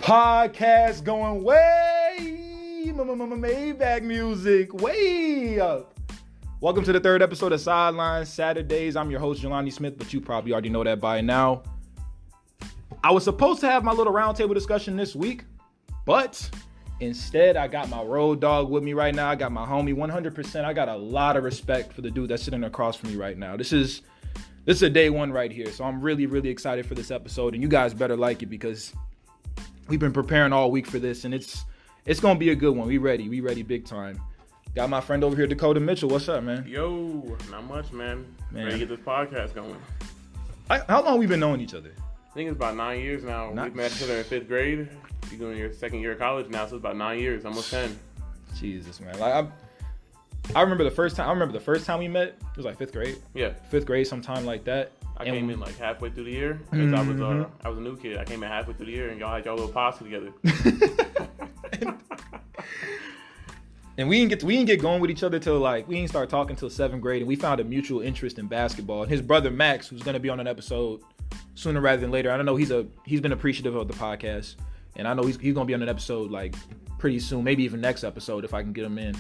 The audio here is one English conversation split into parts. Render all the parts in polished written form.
Podcast going way Maybach music way up. Welcome to the third episode of Sideline Saturdays. I'm your host, Jelani Smith, but you probably already know that by now. I was supposed to have my little roundtable discussion this week, but instead I got my road dog with me right now. I got my homie 100%. I got a lot of respect for the dude that's sitting across from me right now. This is a day one right here, so I'm really excited for this episode, and you guys better like it because we've been preparing all week for this, and it's gonna be a good one. We ready big time. Got my friend over here, Dakoda Mitchell. What's up, man? Yo, not much, man. Ready to get this podcast going. How long we been knowing each other? I think it's about 9 years now. We met each other in 5th grade. You're doing your second year of college now, so it's about 9 years, almost 10. Jesus, man. Like I remember the first time we met. It was like 5th grade. Yeah, 5th grade, sometime like that. I came in like halfway through the year because I was a new kid. I came in halfway through the year, and y'all had y'all little posse together. And we didn't get going with each other till we didn't start talking till 7th grade, and we found a mutual interest in basketball. And his brother Max, who's gonna be on an episode sooner rather than later. I don't know, he's been appreciative of the podcast, and I know he's gonna be on an episode like pretty soon, maybe even next episode if I can get him in.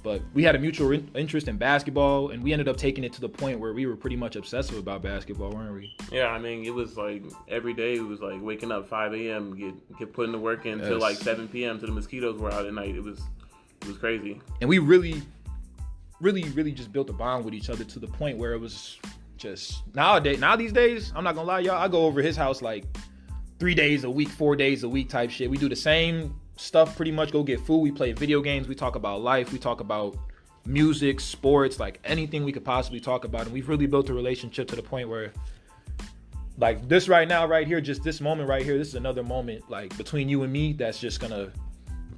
But we had a mutual interest in basketball, and we ended up taking it to the point where we were pretty much obsessive about basketball, weren't we? Yeah, I mean, it was like every day. It was like waking up 5 a.m., get putting the work in till like 7 p.m. till the mosquitoes were out at night. It was crazy. And we really just built a bond with each other to the point where it was just these days, I'm not gonna lie, y'all, I go over his house like 3 days a week, 4 days a week type shit. We do the same stuff pretty much, go get food, we play video games, we talk about life, we talk about music, sports, like anything we could possibly talk about. And we've really built a relationship to the point where like this right now, right here, just this moment right here, this is another moment like between you and me that's just gonna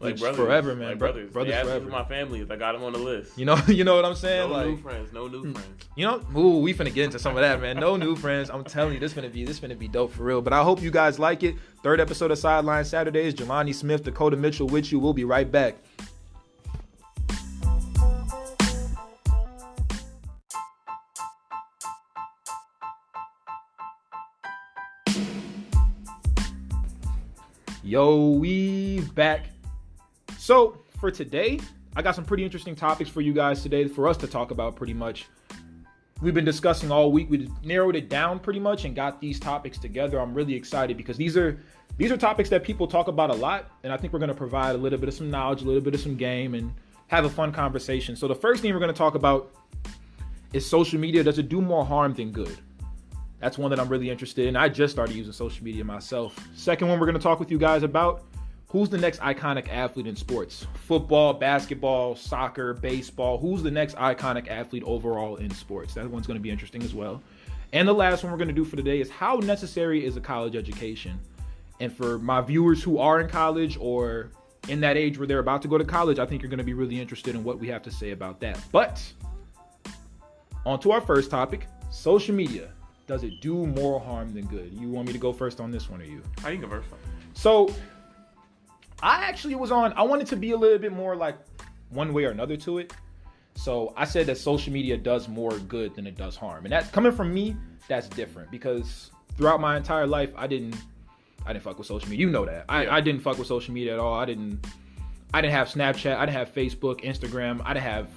like brothers, forever, man. Like brothers forever. Who my family is. I got them on the list. You know what I'm saying? No new friends. You know, we finna get into some of that, man. No new friends. I'm telling you, this finna be dope for real. But I hope you guys like it. Third episode of Sideline Saturdays. Jelani Smith, Dakoda Mitchell with you. We'll be right back. Yo, we back. So for today, I got some pretty interesting topics for you guys today for us to talk about pretty much. We've been discussing all week. We narrowed it down pretty much and got these topics together. I'm really excited because these are topics that people talk about a lot. And I think we're going to provide a little bit of some knowledge, a little bit of some game, and have a fun conversation. So the first thing we're going to talk about is social media. Does it do more harm than good? That's one that I'm really interested in. I just started using social media myself. Second one we're going to talk with you guys about: who's the next iconic athlete in sports? Football, basketball, soccer, baseball. Who's the next iconic athlete overall in sports? That one's going to be interesting as well. And the last one we're going to do for today is: how necessary is a college education? And for my viewers who are in college or in that age where they're about to go to college, I think you're going to be really interested in what we have to say about that. But on to our first topic: social media. Does it do more harm than good? You want me to go first on this one, or you? I can go first. So I actually I wanted to be a little bit more like one way or another to it. So I said that social media does more good than it does harm. And that's coming from me, that's different because throughout my entire life, I didn't fuck with social media. You know that. I didn't fuck with social media at all. I didn't have Snapchat. I didn't have Facebook, Instagram. I didn't have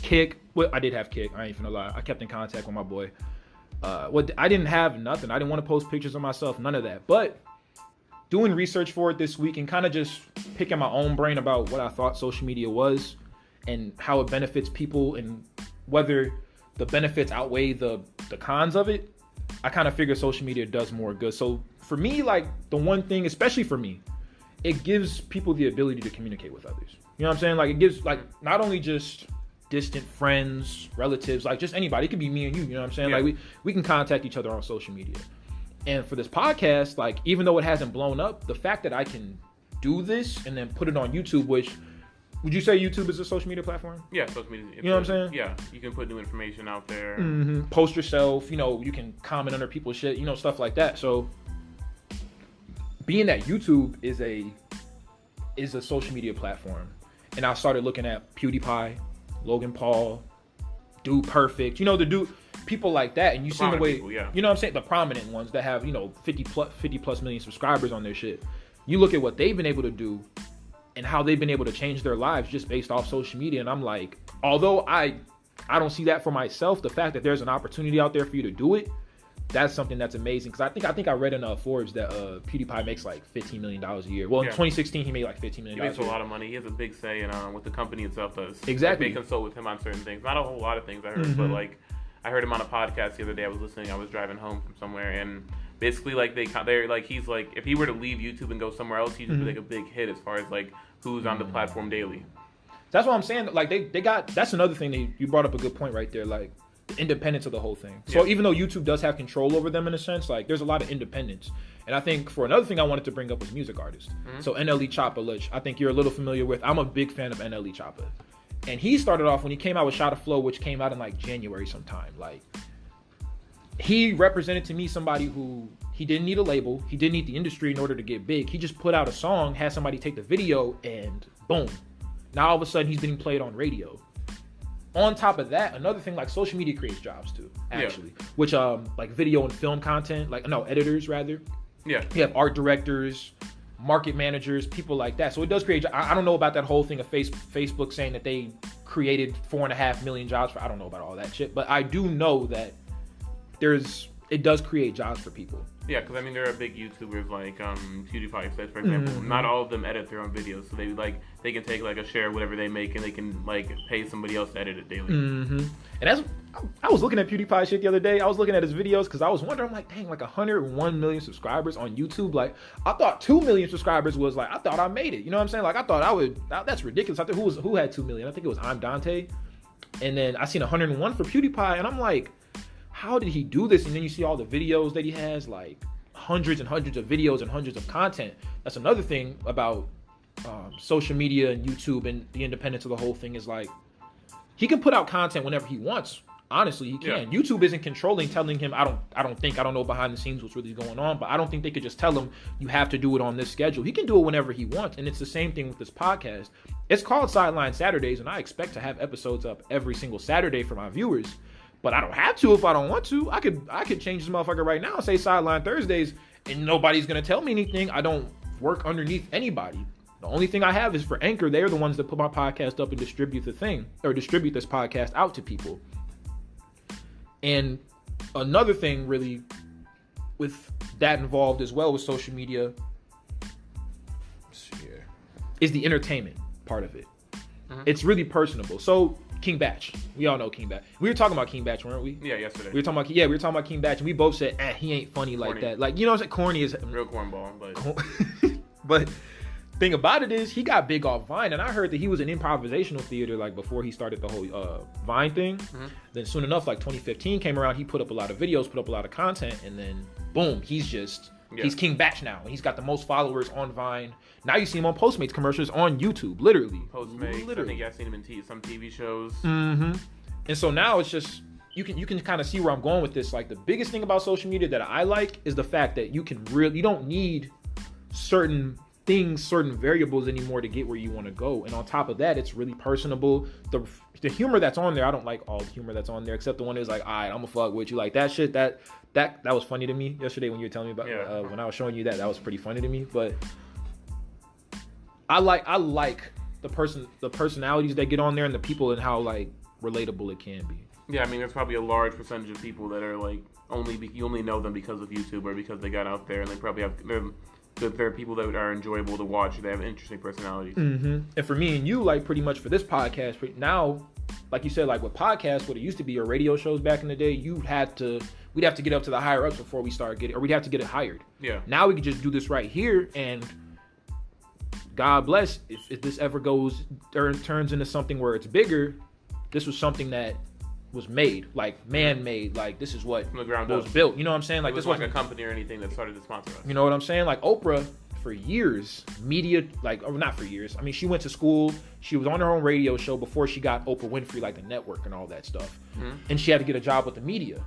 Kick. Well, I did have Kick. I ain't finna lie. I kept in contact with my boy. I didn't have nothing. I didn't want to post pictures of myself, none of that. But doing research for it this week and kind of just picking my own brain about what I thought social media was and how it benefits people and whether the benefits outweigh the cons of it, I kind of figure social media does more good. So for me, like the one thing, especially for me, it gives people the ability to communicate with others. You know what I'm saying? Like it gives like not only just distant friends, relatives, like just anybody. It could be me and you know what I'm saying? Yeah. Like we can contact each other on social media. And for this podcast, like even though it hasn't blown up, the fact that I can do this and then put it on YouTube, which would you say YouTube is a social media platform? Yeah, social media. You know what I'm saying? Yeah, you can put new information out there. Mm-hmm. Post yourself, you can comment under people's shit, stuff like that. So being that YouTube is a social media platform, and I started looking at PewDiePie, Logan Paul, Dude Perfect, people like that, and you see the way, people, yeah. You know what I'm saying? The prominent ones that have, 50 plus million subscribers on their shit. you look at what they've been able to do and how they've been able to change their lives just based off social media. And I'm like, although I don't see that for myself, the fact that there's an opportunity out there for you to do it, that's something that's amazing. Because I think I read in Forbes that PewDiePie makes like $15 million a year. Well, in 2016, he made like $15 million. He makes a lot of money. He has a big say in what the company itself does. Exactly. Like, they consult with him on certain things. Not a whole lot of things I heard, but like I heard him on a podcast the other day. I was listening. I was driving home from somewhere, and basically like they're like, he's like, if he were to leave YouTube and go somewhere else, he'd just be like a big hit as far as like who's on the platform daily. That's what I'm saying. Like they got, that's another thing that you brought up a good point right there. Like the independence of the whole thing. So even though YouTube does have control over them in a sense, like there's a lot of independence. And I think for another thing I wanted to bring up was music artists. So NLE Choppa, which I think you're a little familiar with. I'm a big fan of NLE Choppa. And he started off when he came out with Shot of Flow, which came out in like January sometime. Like he represented to me somebody who, he didn't need a label. He didn't need the industry in order to get big. He just put out a song, had somebody take the video, and boom. Now all of a sudden he's getting played on radio. On top of that, another thing, like social media creates jobs too, actually. Which like video and film content, editors rather. Yeah. You have art directors, market managers, people like that. So it does create, I don't know about that whole thing of Facebook saying that they created 4.5 million jobs I don't know about all that shit, but I do know that it does create jobs for people. Yeah, because I mean, there are big YouTubers like PewDiePie says, for example. Not all of them edit their own videos, so they can take like a share of whatever they make, and they can like pay somebody else to edit it daily. And I was looking at PewDiePie shit the other day. I was looking at his videos because I was wondering, I'm like, dang, like 101 million subscribers on YouTube. Like I thought 2 million subscribers was like, I thought I made it. You know what I'm saying? Like I thought I would. That's ridiculous. I think who had 2 million? I think it was I'm Dante, and then I seen 101 for PewDiePie, and I'm like, how did he do this? And then you see all the videos that he has, like hundreds and hundreds of videos and hundreds of content. That's another thing about social media and YouTube and the independence of the whole thing is like, he can put out content whenever he wants. Honestly, he can. Yeah. YouTube isn't controlling, telling him, I don't know behind the scenes what's really going on, but I don't think they could just tell him, you have to do it on this schedule. He can do it whenever he wants. And it's the same thing with this podcast. It's called Sideline Saturdays, and I expect to have episodes up every single Saturday for my viewers. But I don't have to if I don't want to. I could change this motherfucker right now and say Sideline Thursdays, and nobody's gonna tell me anything. I don't work underneath anybody. The only thing I have is for Anchor. They're the ones that put my podcast up and distribute this podcast out to people. And another thing really with that involved as well with social media is the entertainment part of it. It's really personable. So King Batch. We all know King Batch. We were talking about King Batch, weren't we? Yeah, yesterday. We were talking about King Batch, and we both said, he ain't funny like that. Like, you know what I'm saying? Corny is real cornball, but but thing about it is he got big off Vine, and I heard that he was in improvisational theater like before he started the whole Vine thing. Then soon enough, like 2015 came around, he put up a lot of videos, put up a lot of content, and then boom, he's King Batch now, and he's got the most followers on Vine. Now you see him on Postmates commercials on YouTube, literally. Postmates, I think I've seen him in some TV shows. And so now it's just, you can kind of see where I'm going with this. Like the biggest thing about social media that I like is the fact that you don't need certain things, certain variables anymore to get where you want to go. And on top of that, it's really personable. The humor that's on there, I don't like all the humor that's on there, except the one that's like, all right, I'm gonna fuck with you. Like that shit, that was funny to me yesterday when you were telling me about when I was showing you that was pretty funny to me. But I like the personalities that get on there and the people and how like relatable it can be. Yeah, I mean, there's probably a large percentage of people that are like you only know them because of YouTube or because they got out there, and they probably have there are people that are enjoyable to watch. They have interesting personalities. And for me and you, like pretty much for this podcast now, like you said, like with podcasts, what it used to be or radio shows back in the day, we'd have to get up to the higher ups before we start getting, or we'd have to get it hired. Yeah. Now we can just do this right here, and God bless if this ever goes or turns into something where it's bigger. This was something that was made, like man-made, like this is what from the ground was built. You know what I'm saying? Like this wasn't a company or anything that started to sponsor us. You know what I'm saying? Like Oprah, for years, media, like, or not for years. I mean, she went to school. She was on her own radio show before she got Oprah Winfrey, like the network and all that stuff. And she had to get a job with the media.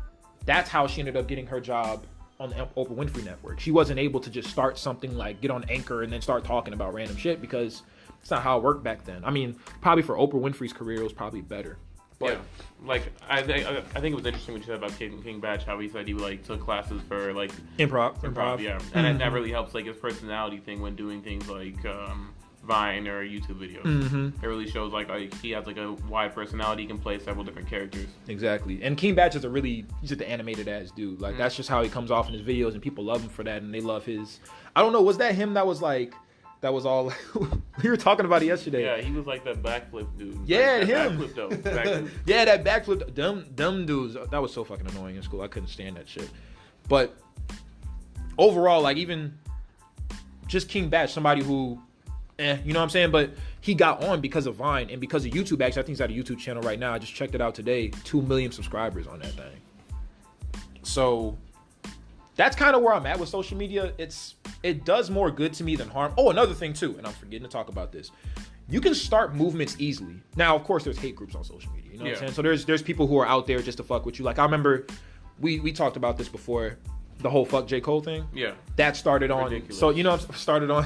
That's how she ended up getting her job on the Oprah Winfrey network. She wasn't able to just start something like get on Anchor and then start talking about random shit because it's not how it worked back then. I mean, probably for Oprah Winfrey's career, it was probably better. But, yeah, like I think it was interesting what you said about King Batch, how he said he like took classes for like improv. Yeah, and that really helps like his personality thing when doing things like Vine or YouTube videos. It really shows like he has like a wide personality. He can play several different characters. Exactly. And King Batch is he's just an animated ass dude. Like that's just how he comes off in his videos, and people love him for that, and they love his. I don't know. Was that him? That was all. We were talking about it yesterday. Yeah, he was like that backflip dude. Yeah, like, him. Backflip though. Backflip. Yeah, that backflip. Dumb dudes. That was so fucking annoying in school. I couldn't stand that shit. But overall, like even just King Batch, somebody who. You know what I'm saying? But he got on because of Vine and because of YouTube. Actually, I think he's got a YouTube channel right now. I just checked it out today. 2 million subscribers on that thing. So that's kind of where I'm at with social media. It does more good to me than harm. Oh, another thing too, and I'm forgetting to talk about this. You can start movements easily. Now, of course, there's hate groups on social media. You know what I'm saying? So there's people who are out there just to fuck with you. Like I remember we talked about this before. The whole fuck J. Cole thing. Yeah. That started on. Ridiculous. So you know, started on.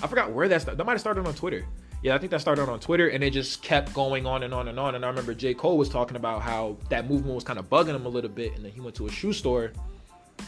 I forgot where that started. That might have started on Twitter. Yeah, I think that started on Twitter, and it just kept going on and on and on. And I remember J. Cole was talking about how that movement was kind of bugging him a little bit, and then he went to a shoe store,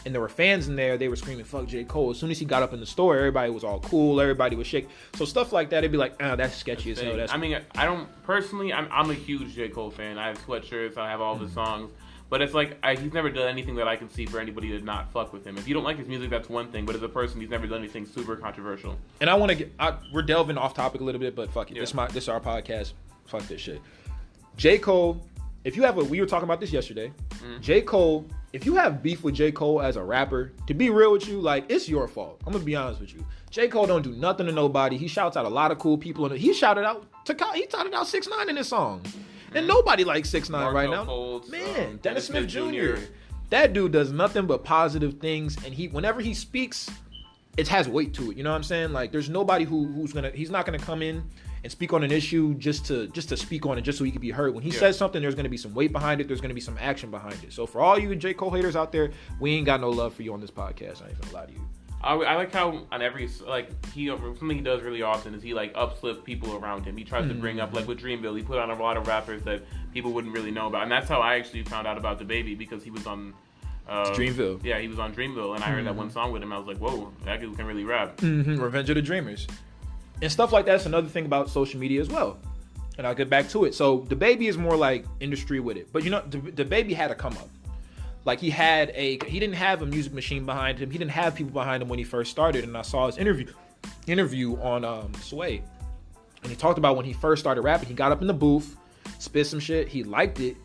and there were fans in there. They were screaming "fuck J. Cole." As soon as he got up in the store, everybody was all cool. Everybody was shaking. So stuff like that, it'd be like, that's sketchy as hell. I mean, I don't personally. I'm a huge J. Cole fan. I have sweatshirts. I have all the songs. But it's like, he's never done anything that I can see for anybody to not fuck with him. If you don't like his music, that's one thing. But as a person, he's never done anything super controversial. And I want to we're delving off topic a little bit, but fuck it. Yeah. This is our podcast. Fuck this shit. J. Cole, we were talking about this yesterday. J. Cole, if you have beef with J. Cole as a rapper, to be real with you, like, it's your fault. I'm going to be honest with you. J. Cole don't do nothing to nobody. He shouts out a lot of cool people. He shouted out 6ix9ine in his song. And nobody likes 6ix9ine right now. Folds, Dennis Smith Jr. That dude does nothing but positive things, and whenever he speaks, it has weight to it. You know what I'm saying? Like, there's nobody he's not gonna come in and speak on an issue just to speak on it just so he can be heard. When he says something, there's gonna be some weight behind it. There's gonna be some action behind it. So for all you J. Cole haters out there, we ain't got no love for you on this podcast. I ain't gonna lie to you. I like how on every something he does really often is he like uplifts people around him. He tries to bring up, like with Dreamville, he put on a lot of rappers that people wouldn't really know about, and that's how I actually found out about DaBaby, because he was on Dreamville. Yeah, he was on Dreamville, and I heard that one song with him. I was like, whoa, that dude can really rap. Revenge of the Dreamers, and stuff like that's another thing about social media as well. And I'll get back to it. So DaBaby is more like industry with it, but you know, DaBaby had a come up. Like he didn't have a music machine behind him. He didn't have people behind him when he first started. And I saw his interview on Sway, and he talked about when he first started rapping. He got up in the booth, spit some shit. He liked it,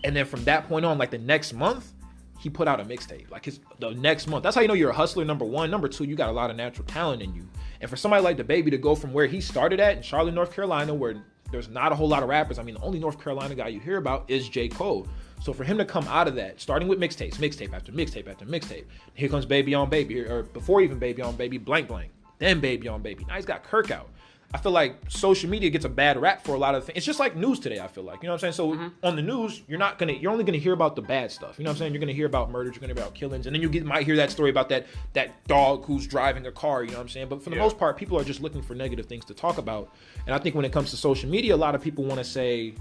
and then from that point on, like the next month, he put out a mixtape. Like the next month. That's how you know you're a hustler. Number one. Number two, you got a lot of natural talent in you. And for somebody like DaBaby to go from where he started at in Charlotte, North Carolina, where there's not a whole lot of rappers. I mean, the only North Carolina guy you hear about is J. Cole. So for him to come out of that, starting with mixtape after mixtape, here comes Baby on Baby, or before even Baby on Baby, blank blank, then Baby on Baby. Now he's got Kirk out. I feel like social media gets a bad rap for a lot of things. It's just like news today, I feel like. You know what I'm saying? So on the news, you're only gonna hear about the bad stuff. You know what I'm saying? You're gonna hear about murders, you're gonna hear about killings, and then you might hear that story about that dog who's driving a car, you know what I'm saying? But for the most part, people are just looking for negative things to talk about. And I think when it comes to social media, a lot of people want to say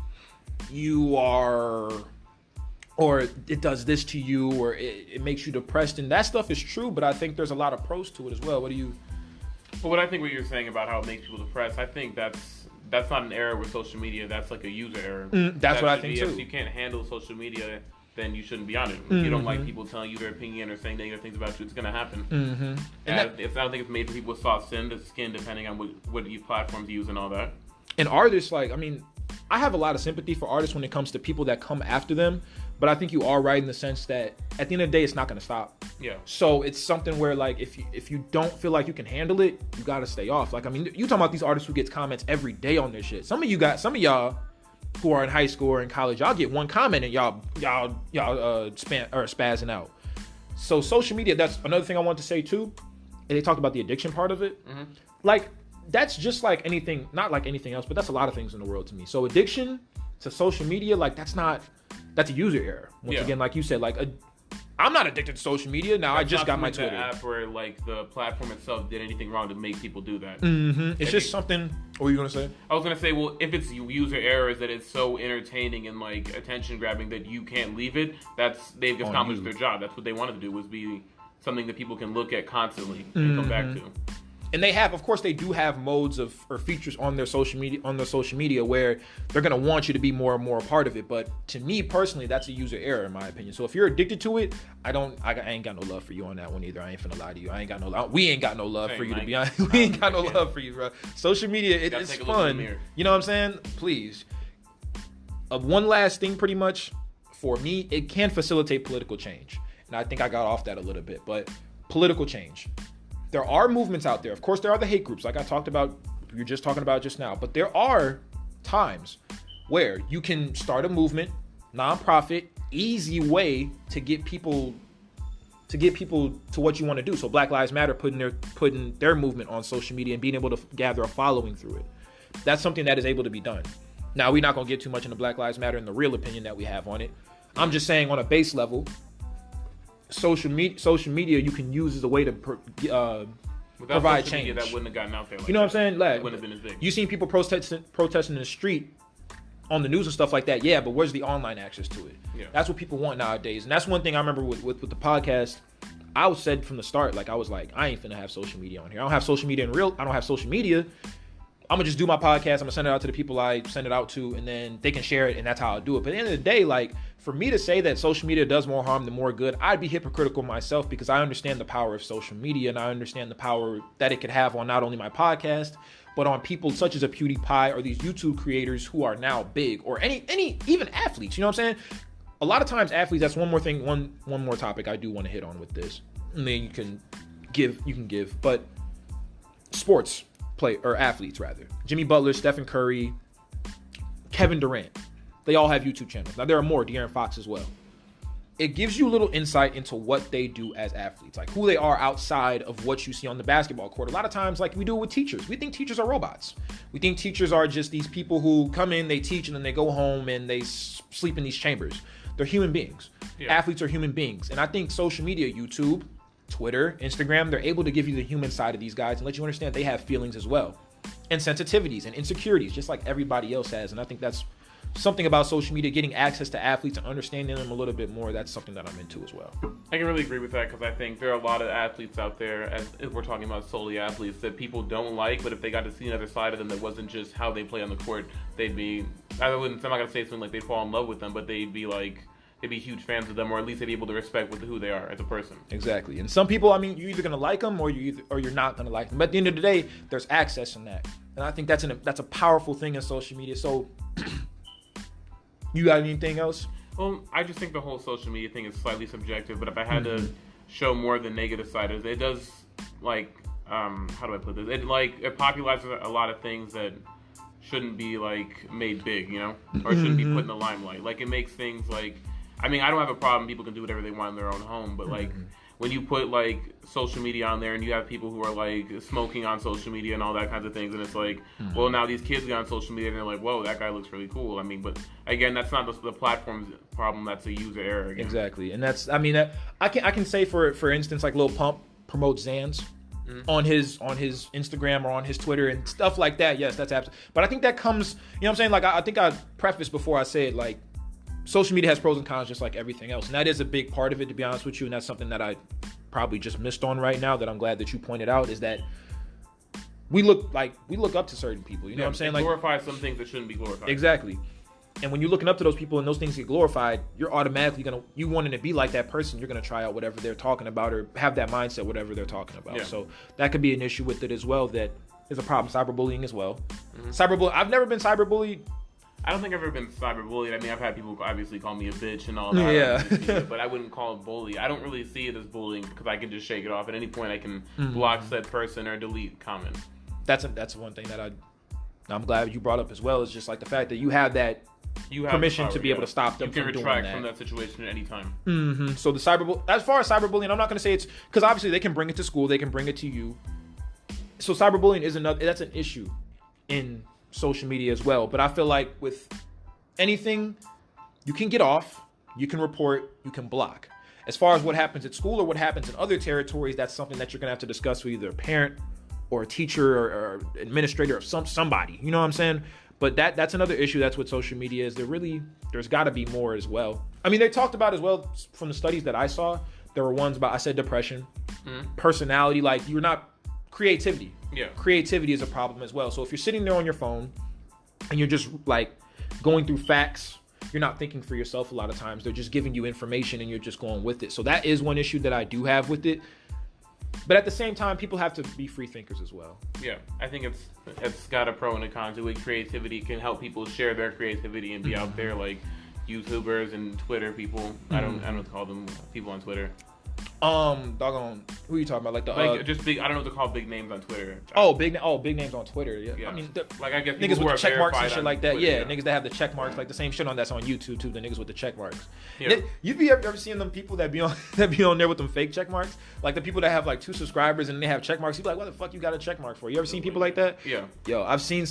or it does this to you, or it makes you depressed, and that stuff is true, but I think there's a lot of pros to it as well. What you're saying about how it makes people depressed, I think that's not an error with social media. That's like a user error. That's what I think too. If you can't handle social media, then you shouldn't be on it. If you don't like people telling you their opinion or saying negative things about you, it's gonna happen. And I don't think it's made for people with soft skin, depending on what platforms you use and all that. And artists, I have a lot of sympathy for artists when it comes to people that come after them, but I think you are right in the sense that at the end of the day, it's not going to stop. Yeah. So it's something where if you don't feel like you can handle it, you got to stay off. You talking about these artists who gets comments every day on their shit. Some of y'all who are in high school or in college, y'all get one comment and y'all spazzing out. So social media, that's another thing I want to say too. And they talked about the addiction part of it. That's just like anything, not like anything else, but that's a lot of things in the world to me. So addiction to social media, that's a user error. Once again, like you said, I'm not addicted to social media. Now, I just got my Twitter. The app where, like, the platform itself did anything wrong to make people do that. It's just something... What were you going to say? I was going to say, well, if it's user errors that it's so entertaining and, like, attention-grabbing that you can't leave it, they've accomplished their job. That's what they wanted to do, was be something that people can look at constantly and come back to. And of course, they do have modes or features on their social media where they're gonna want you to be more and more a part of it. But to me personally, that's a user error in my opinion. So if you're addicted to it, I ain't got no love for you on that one either. I ain't finna lie to you. We ain't got no love for you, to be honest. We ain't got no love for you, bro. Social media, it's fun. You know what I'm saying? Please. One last thing, pretty much for me, it can facilitate political change, and I think I got off that a little bit. But political change. There are movements out there. Of course, there are the hate groups, like I talked about, you're just talking about just now. But there are times where you can start a movement, nonprofit, easy way to get people to what you want to do. So Black Lives Matter putting their movement on social media and being able to gather a following through it. That's something that is able to be done. Now, we're not going to get too much into Black Lives Matter and the real opinion that we have on it. I'm just saying on a base level, social media you can use as a way to provide change. That wouldn't have gotten out there. You know what I'm saying? Like, it wouldn't have been as big. You seen people protesting in the street on the news and stuff like that. Yeah, but where's the online access to it? Yeah. That's what people want nowadays. And that's one thing I remember with the podcast. I said from the start, like, I was like, I ain't finna have social media on here. I don't have social media I don't have social media. I'm gonna just do my podcast. I'm gonna send it out to the people I send it out to, and then they can share it, and that's how I do it. But at the end of the day, like, for me to say that social media does more harm than more good, I'd be hypocritical myself, because I understand the power of social media, and I understand the power that it could have on not only my podcast, but on people such as a PewDiePie or these YouTube creators who are now big, or any even athletes. You know what I'm saying? A lot of times athletes. That's one more thing. One more topic I do want to hit on with this, and then you can give. But sports. Athletes rather. Jimmy Butler, Stephen Curry, Kevin Durant. They all have YouTube channels. Now there are more, De'Aaron Fox as well. It gives you a little insight into what they do as athletes, like who they are outside of what you see on the basketball court. A lot of times, like we do it with teachers, we think teachers are robots. We think teachers are just these people who come in, they teach, and then they go home and they sleep in these chambers. They're human beings. Yeah. Athletes are human beings. And I think social media, YouTube, Twitter, Instagram, they're able to give you the human side of these guys and let you understand they have feelings as well, and sensitivities and insecurities, just like everybody else has. And I think that's something about social media, getting access to athletes and understanding them a little bit more. That's something that I'm into as well. I can really agree with that, because I think there are a lot of athletes out there, if we're talking about solely athletes, that people don't like, but if they got to see another side of them that wasn't just how they play on the court, I'm not going to say something like they'd fall in love with them, but they'd be huge fans of them, or at least they'd be able to respect who they are as a person. Exactly. And some people, I mean, you're either going to like them or you're not going to like them. But at the end of the day, there's access in that. And I think that's a powerful thing in social media. So you got anything else? Well, I just think the whole social media thing is slightly subjective, but if I had to show more of the negative side of it, it does, like, how do I put this? It popularizes a lot of things that shouldn't be, like, made big, you know? Or shouldn't be put in the limelight. Like, it makes things like, I mean, I don't have a problem. People can do whatever they want in their own home. But, like, when you put, like, social media on there and you have people who are, like, smoking on social media and all that kinds of things, and it's like, well, now these kids get on social media and they're like, whoa, that guy looks really cool. I mean, but, again, that's not the platform's problem. That's a user error again. Exactly. And that's, I mean, I can say, for instance, like, Lil Pump promotes Xans on his Instagram or on his Twitter and stuff like that. Yes, that's absolutely. But I think that comes, you know what I'm saying? Like, I think I prefaced before I said, like, social media has pros and cons just like everything else. And that is a big part of it, to be honest with you. And that's something that I probably just missed on right now that I'm glad that you pointed out, is that we look up to certain people. You know what I'm saying? Like, glorify some things that shouldn't be glorified. Exactly. And when you're looking up to those people and those things get glorified, you're automatically you wanting to be like that person, you're going to try out whatever they're talking about or have that mindset, whatever they're talking about. Yeah. So that could be an issue with it as well. That is a problem. Cyberbullying as well. Cyberbullying. I've never been cyberbullied. I don't think I've ever been cyberbullied. I mean, I've had people obviously call me a bitch and all that. Yeah. But I wouldn't call it bully. I don't really see it as bullying, because I can just shake it off. At any point, I can block said person or delete comments. That's one thing that I'm glad you brought up as well, is just like the fact that you have that permission to be able to stop them from doing that. You can retract from that situation at any time. So as far as cyberbullying, I'm not going to say it's, because obviously they can bring it to school, they can bring it to you. So cyberbullying is that's an issue in social media as well. But I feel like with anything, you can get off, you can report, you can block. As far as what happens at school or what happens in other territories, that's something that you're going to have to discuss with either a parent or a teacher or administrator or somebody. You know what I'm saying? But that's another issue. That's what social media is. There's got to be more as well. I mean, they talked about as well from the studies that I saw. There were ones about, I said depression, personality, like creativity. Yeah. Creativity is a problem as well. So if you're sitting there on your phone and you're just like going through facts, you're not thinking for yourself a lot of times. They're just giving you information and you're just going with it. So that is one issue that I do have with it. But at the same time, people have to be free thinkers as well. Yeah, I think it's got a pro and a con to it. Creativity can help people share their creativity and be out there, like YouTubers and Twitter people. I don't call them people on Twitter. Doggone, who are you talking about? Like just big. I don't know what to call big names on Twitter. Big names on Twitter. Yeah. I mean, I guess niggas with the check marks and shit like that. Twitter, yeah, niggas that have the check marks, like the same shit on that's on YouTube too. The niggas with the check marks. Yeah. You've ever seen them people that be on there with them fake check marks? Like the people that have like 2 subscribers and they have check marks. You be like, what the fuck you got a check mark for? You ever seen people like that? Yeah. Yo, I've seen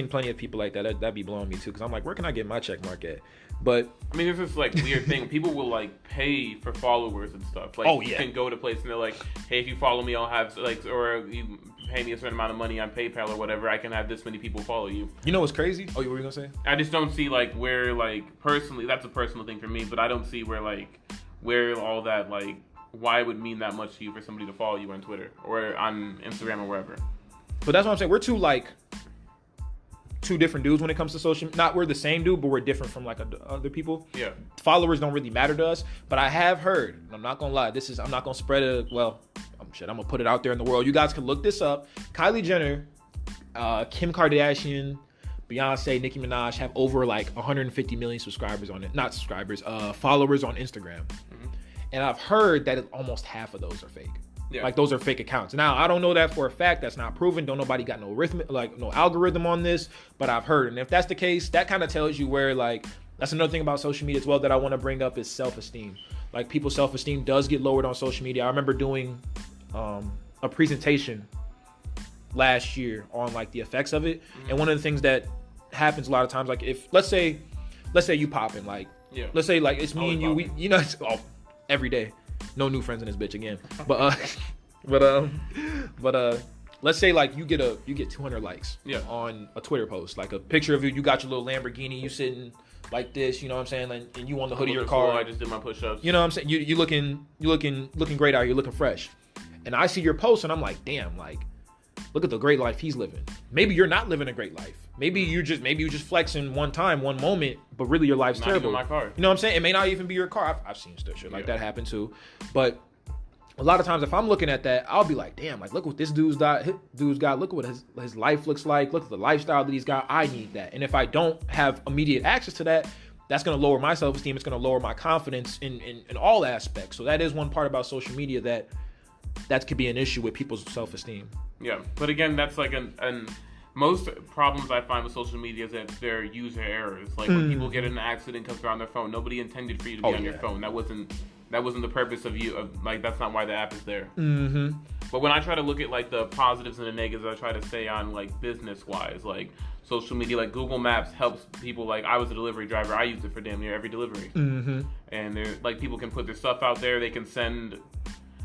plenty of people like that. That'd be blowing me too, because I'm like, where can I get my check mark at? But I mean, there's this like weird thing. People will like pay for followers and stuff. Like, you can go to places and they're like, hey, if you follow me, I'll have like, or you pay me a certain amount of money on PayPal or whatever, I can have this many people follow you. You know what's crazy? Oh, what were you gonna say? I just don't see like where like personally, that's a personal thing for me, but I don't see where all that like why it would mean that much to you for somebody to follow you on Twitter or on Instagram or wherever. But that's what I'm saying. We're two different dudes when it comes to social. Not we're the same dude, but we're different from like other people. Yeah. Followers don't really matter to us, but I have heard, and I'm not gonna lie, I'm not gonna spread it. Well, I'm gonna put it out there in the world. You guys can look this up. Kylie Jenner, Kim Kardashian, Beyonce, Nicki Minaj have over like 150 million subscribers on it. Not subscribers, followers on Instagram. Mm-hmm. And I've heard that almost half of those are fake. Yeah. Like those are fake accounts. Now I don't know that for a fact. That's not proven. Don't nobody got no algorithm on this. But I've heard, and if that's the case, that kind of tells you where like that's another thing about social media as well that I want to bring up is self-esteem. Like people's self-esteem does get lowered on social media. I remember doing a presentation last year on like the effects of it, and one of the things that happens a lot of times, like if let's say you popping, like let's say like it's me and you, it's every day. No new friends in this bitch again. But let's say like you get 200 likes on a Twitter post, like a picture of you got your little Lamborghini, you sitting like this, you know what I'm saying, and you on the hood of your car. I just did my push-ups. You know what I'm saying? You looking great out here, looking fresh. And I see your post and I'm like, damn, like look at the great life he's living. Maybe you're not living a great life. Maybe you just flexing one time, one moment, but really your life's terrible. Not even my car. You know what I'm saying? It may not even be your car. I've seen shit like that happen too. But a lot of times if I'm looking at that, I'll be like, damn, like look what this dude's got. Look what his life looks like. Look at the lifestyle that he's got. I need that. And if I don't have immediate access to that, that's going to lower my self-esteem. It's going to lower my confidence in all aspects. So that is one part about social media that could be an issue with people's self-esteem. Yeah, but again, that's like most problems I find with social media is that they're user errors. Like when people get in an accident because they're on their phone, nobody intended for you to be on your phone. That wasn't the purpose of you. Like that's not why the app is there. Mm-hmm. But when I try to look at like the positives and the negatives, I try to say on like business wise, like social media, like Google Maps helps people. Like I was a delivery driver, I used it for damn near every delivery. Mm-hmm. And they're like people can put their stuff out there. They can send.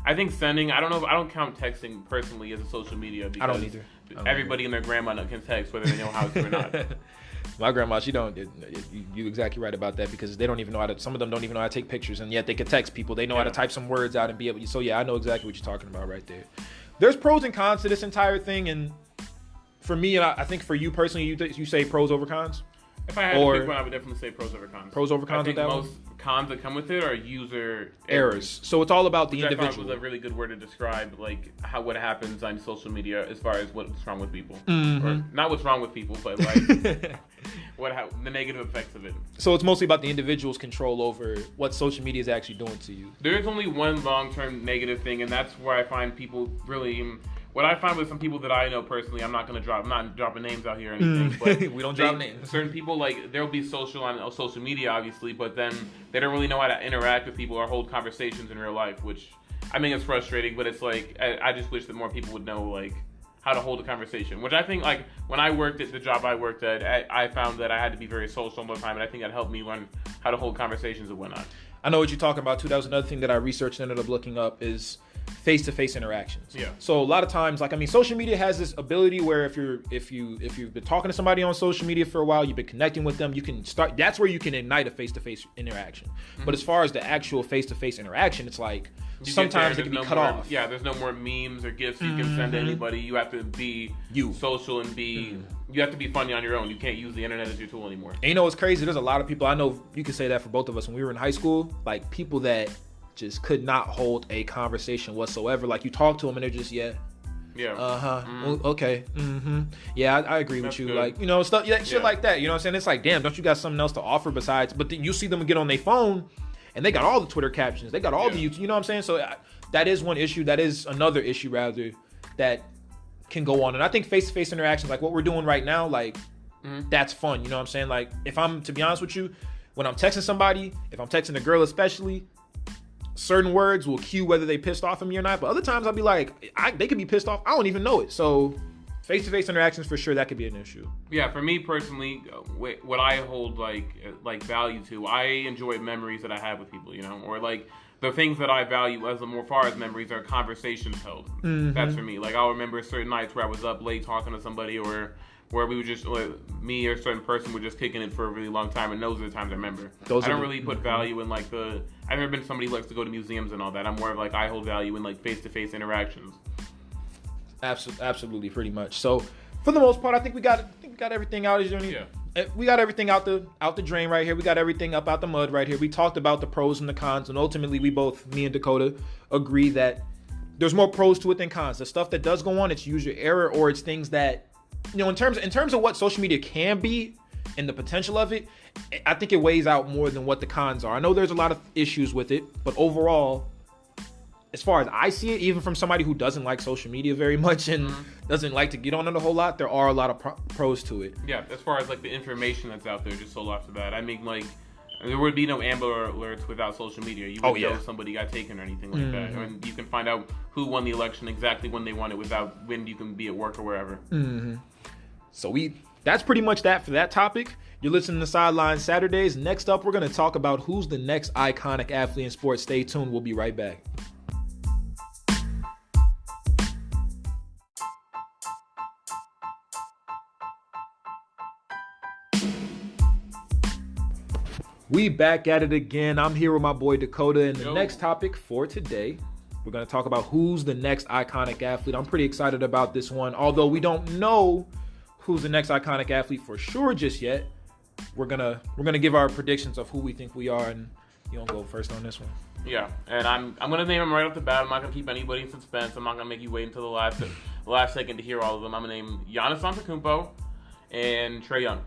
I think sending. I don't count texting personally as a social media because I don't either. Everybody and their grandma can text whether they know how to or not. My grandma, she don't. You're exactly right about that because they don't even know how to. Some of them don't even know how to take pictures, and yet they can text people. They know how to type some words out and be able. So yeah, I know exactly what you're talking about right there. There's pros and cons to this entire thing, and for me, and I think for you personally, you say pros over cons. If I had to pick one, I would definitely say pros over cons. Pros over cons. I think most cons that come with it are user errors. So it's all about the individual. I thought was a really good word to describe like what happens on social media as far as what's wrong with people, or not what's wrong with people, but like the negative effects of it. So it's mostly about the individual's control over what social media is actually doing to you. There is only one long-term negative thing, and that's where I find people really. What I find with some people that I know personally, I'm not dropping names out here or anything, but we don't drop names. Certain people, like, they'll be social on social media, obviously, but then they don't really know how to interact with people or hold conversations in real life, which, I mean, it's frustrating, but it's like, I just wish that more people would know, like, how to hold a conversation, which I think, like, when I worked at the job I worked at, I found that I had to be very social all the time, and I think that helped me learn how to hold conversations and whatnot. I know what you're talking about too. That was another thing that I researched and ended up looking up is face-to-face interactions. Yeah. So a lot of times, like, I mean, social media has this ability where if you've been talking to somebody on social media for a while, you've been connecting with them, you can start. That's where you can ignite a face-to-face interaction. Mm-hmm. But as far as the actual face-to-face interaction, it's like sometimes it can be cut off. Yeah, there's no more memes or gifs you can send to anybody. You have to be social and be. You have to be funny on your own. You can't use the internet as your tool anymore. And you know what's crazy? There's a lot of people, I know you can say that for both of us when we were in high school, like people that just could not hold a conversation whatsoever. Like you talk to them and they're just, yeah. Okay. Yeah, I agree with you. Good. Like, you know, stuff, shit like that. You know what I'm saying? It's like, damn, don't you got something else to offer besides? But then you see them get on their phone and they got all the Twitter captions. They got all the YouTube. You know what I'm saying? So that is one issue. That is another issue, rather, that can go on. And I think face-to-face interactions, like what we're doing right now, like that's fun. You know what I'm saying? Like if I'm, to be honest with you, when I'm texting somebody, if I'm texting a girl especially, certain words will cue whether they pissed off at me or not. But other times I'll be like, they could be pissed off. I don't even know it. So face-to-face interactions, for sure, that could be an issue. Yeah, for me personally, what I hold like value to, I enjoy memories that I have with people, you know, or like the things that I value as far as memories are conversations held. That's for me. Like I'll remember certain nights where I was up late talking to somebody, or where we would just, me or a certain person were just kicking it for a really long time, and those are the times I remember. I don't really put value in like I've never been somebody who likes to go to museums and all that. I'm more of like, I hold value in like face-to-face interactions. Absolutely, pretty much. So for the most part, I think we got everything out. We got everything out the drain right here. We got everything up out the mud right here. We talked about the pros and the cons, and ultimately we both, me and Dakoda, agree that there's more pros to it than cons. The stuff that does go on, it's user error, or it's things that, you know, in terms of what social media can be and the potential of it, I think it weighs out more than what the cons are. I know there's a lot of issues with it, but overall, as far as I see it, even from somebody who doesn't like social media very much and doesn't like to get on it a whole lot, there are a lot of pros to it. Yeah, as far as like the information that's out there, just so off the bat, I mean, like, there would be no Amber Alerts without social media. You wouldn't know if somebody got taken or anything like that. I mean, you can find out who won the election exactly when they won it without when you can be at work or wherever. So that's pretty much that for that topic. You're listening to Sideline Saturdays. Next up, we're going to talk about who's the next iconic athlete in sports. Stay tuned. We'll be right back. We back at it again. I'm here with my boy Dakoda, and the next topic for today, we're going to talk about who's the next iconic athlete. I'm pretty excited about this one. Although we don't know who's the next iconic athlete for sure just yet, we're gonna give our predictions of who we think we are, and you don't go first on this one. Yeah, and I'm gonna name them right off the bat. I'm not gonna keep anybody in suspense. I'm not gonna make you wait until the last second to hear all of them. I'm gonna name Giannis Antetokounmpo and Trae Young.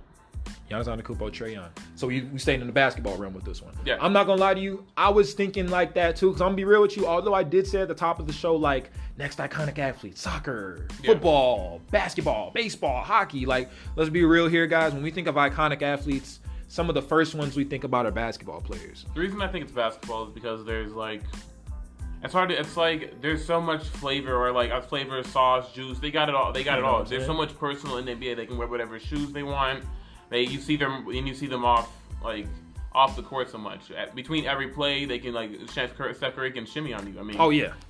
Giannis Antetokounmpo, Trae Young. So we staying in the basketball realm with this one. Yeah. I'm not gonna lie to you. I was thinking like that too, because I'm gonna be real with you. Although I did say at the top of the show, like, next iconic athlete, soccer, football, basketball, baseball, hockey. Like, let's be real here, guys. When we think of iconic athletes, some of the first ones we think about are basketball players. The reason I think it's basketball is because there's like, it's like there's so much flavor, or like a flavor, sauce, juice. They got it all. There's so much personal in the NBA. They can wear whatever shoes they want. You see them off the court so much. Between every play, they can like Steph Curry can shimmy on you. I mean,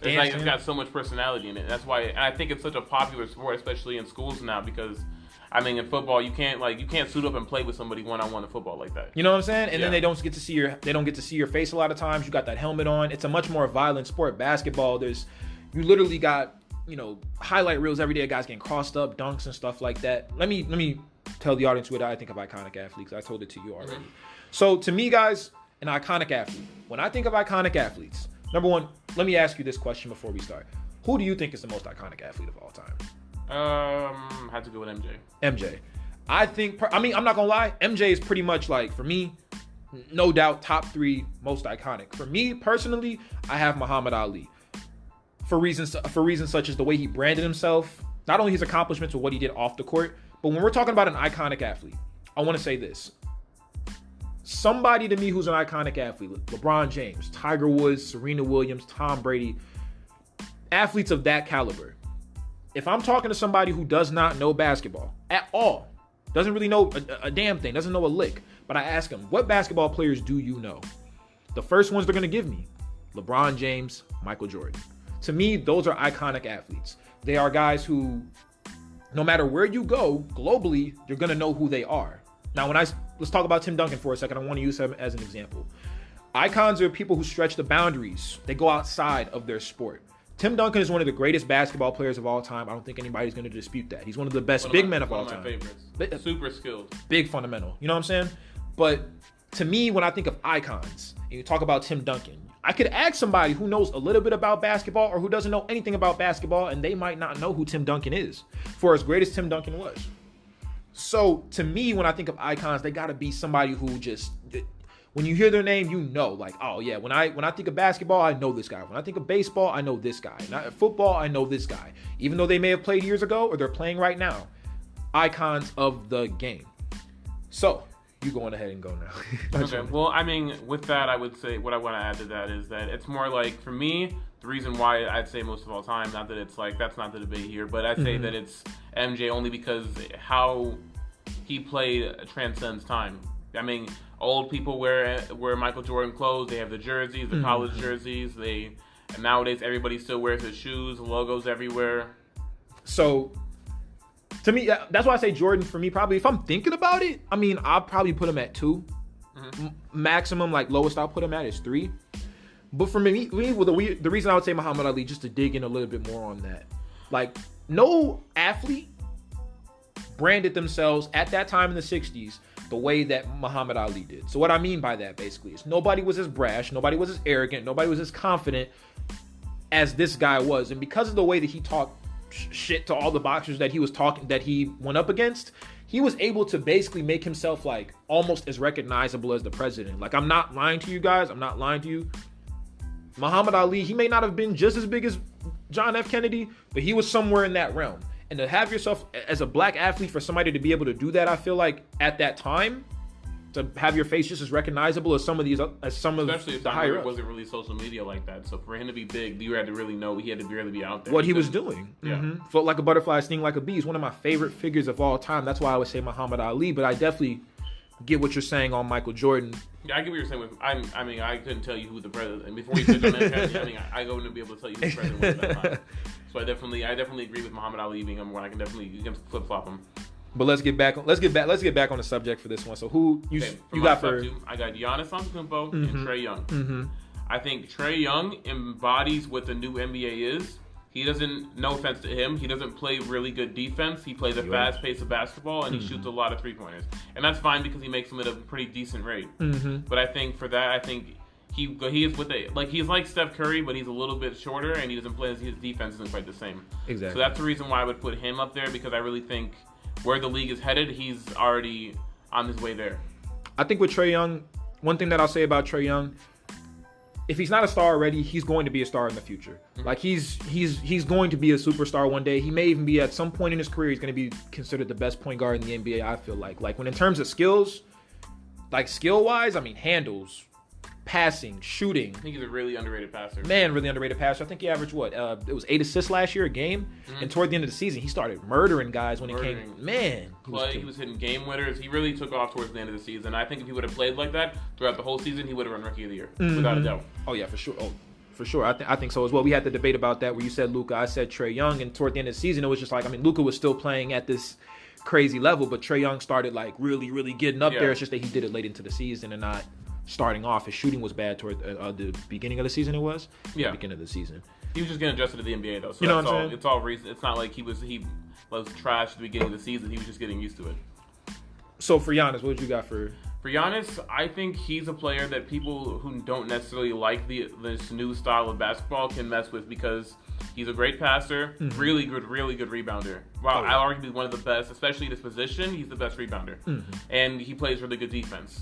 it's got so much personality in it. That's why, and I think it's such a popular sport, especially in schools now, because I mean, in football, you can't suit up and play with somebody one-on-one in football like that. You know what I'm saying? And then they don't get to see your face a lot of times. You got that helmet on. It's a much more violent sport. Basketball, you literally got, you know, highlight reels every day. Guys getting crossed up, dunks and stuff like that. Let me tell the audience what I think of iconic athletes. I told it to you already. So to me, guys, an iconic athlete. When I think of iconic athletes, number one, let me ask you this question before we start. Who do you think is the most iconic athlete of all time? Had to go with MJ. MJ. I'm not gonna lie. MJ is pretty much like, for me, no doubt, top 3 most iconic. For me personally, I have Muhammad Ali. For reasons such as the way he branded himself, not only his accomplishments or what he did off the court, but when we're talking about an iconic athlete, I want to say this. Somebody to me who's an iconic athlete, LeBron James, Tiger Woods, Serena Williams, Tom Brady, athletes of that caliber. if I'm talking to somebody who does not know basketball at all, doesn't really know a damn thing, doesn't know a lick, but I ask them, what basketball players do you know? The first ones they're going to give me, LeBron James, Michael Jordan. To me, those are iconic athletes. They are guys who, no matter where you go, globally, you're going to know who they are. Now, let's talk about Tim Duncan for a second. I want to use him as an example. Icons are people who stretch the boundaries. They go outside of their sport. Tim Duncan is one of the greatest basketball players of all time. I don't think anybody's going to dispute that. He's one of the best big men of all time. One of my favorites. Super skilled. Big fundamental. You know what I'm saying? But to me, when I think of icons, and you talk about Tim Duncan, I could ask somebody who knows a little bit about basketball or who doesn't know anything about basketball, and they might not know who Tim Duncan is, for as great as Tim Duncan was. So to me, when I think of icons, they got to be somebody who just, when you hear their name, you know, like, oh yeah, when I think of basketball, I know this guy. When I think of baseball, I know this guy. Football, I know this guy. Even though they may have played years ago or they're playing right now, icons of the game. So you going ahead and go now. Okay. Well, I mean, with that, I would say what I want to add to that is that it's more like, for me, the reason why I'd say most of all time, not that it's like, that's not the debate here, but I'd say that it's MJ only because how he played transcends time. I mean, old people wear Michael Jordan clothes. They have the jerseys, the college jerseys. And nowadays, everybody still wears his shoes, logos everywhere. So, to me, that's why I say Jordan, for me, probably, if I'm thinking about it, I mean, I'll probably put him at 2. Maximum, like, lowest I'll put him at is 3. But for me, the reason I would say Muhammad Ali, just to dig in a little bit more on that, like, no athlete branded themselves at that time in the 60s the way that Muhammad Ali did. So what I mean by that, basically, is nobody was as brash, nobody was as arrogant, nobody was as confident as this guy was. And because of the way that he talked shit to all the boxers that he went up against, he was able to basically make himself like almost as recognizable as the president. Like, I'm not lying to you guys. I'm not lying to you. Muhammad Ali, he may not have been just as big as John F. Kennedy, but he was somewhere in that realm. And to have yourself as a black athlete, for somebody to be able to do that, I feel like at that time, to have your face just as recognizable as some of especially the higher ups. It wasn't really social media like that. So for him to be big, you had to really know, he had to really be out there. What he was doing. Yeah. Float like a butterfly, sting like a bee is one of my favorite figures of all time. That's why I would say Muhammad Ali, but I definitely get what you're saying on Michael Jordan. Yeah, I get what you're saying with. I mean, I couldn't tell you who the president. And before you said John F. Kennedy, I mean, I wouldn't be able to tell you who the president was at that time. So I definitely agree with Muhammad Ali being number one. I can definitely flip flop him. But let's get back on the subject for this one. So who you got for? I got Giannis Antetokounmpo and Trae Young. I think Trae Young embodies what the new NBA is. He doesn't, no offense to him, he doesn't play really good defense. He plays a fast pace of basketball, and he shoots a lot of three-pointers. And that's fine because he makes them at a pretty decent rate. But I think for that, I think he is he's like Steph Curry, but he's a little bit shorter, and he doesn't play, his defense isn't quite the same. Exactly. So that's the reason why I would put him up there, because I really think where the league is headed, he's already on his way there. I think with Trae Young, one thing that I'll say about Trae Young, if he's not a star already, he's going to be a star in the future. Like, he's going to be a superstar one day. He may even be, at some point in his career, he's going to be considered the best point guard in the NBA, I feel like. Like, when in terms of skills, like skill-wise, I mean, handles, passing, shooting. I think he's a really underrated passer. Man, really underrated passer. I think he averaged, it was 8 assists last year a game. And toward the end of the season, he started murdering guys when he came. Man. He was hitting game winners. He really took off towards the end of the season. I think if he would have played like that throughout the whole season, he would have run Rookie of the Year, without a doubt. Oh, yeah, for sure. Oh, for sure. I think so as well. We had the debate about that where you said Luka, I said Trae Young. And toward the end of the season, it was just like, I mean, Luka was still playing at this crazy level, but Trae Young started, like, really, really getting up there. It's just that he did it late into the season and not starting off. His shooting was bad toward the beginning of the season. The beginning of the season. He was just getting adjusted to the NBA though. So you know what I'm saying? It's all recent. It's not like he was trash at the beginning of the season. He was just getting used to it. So for Giannis, what did you got for? For Giannis, I think he's a player that people who don't necessarily like this new style of basketball can mess with, because he's a great passer, really good rebounder. Wow, I'll argue he's one of the best, especially in this position. He's the best rebounder, and he plays really good defense.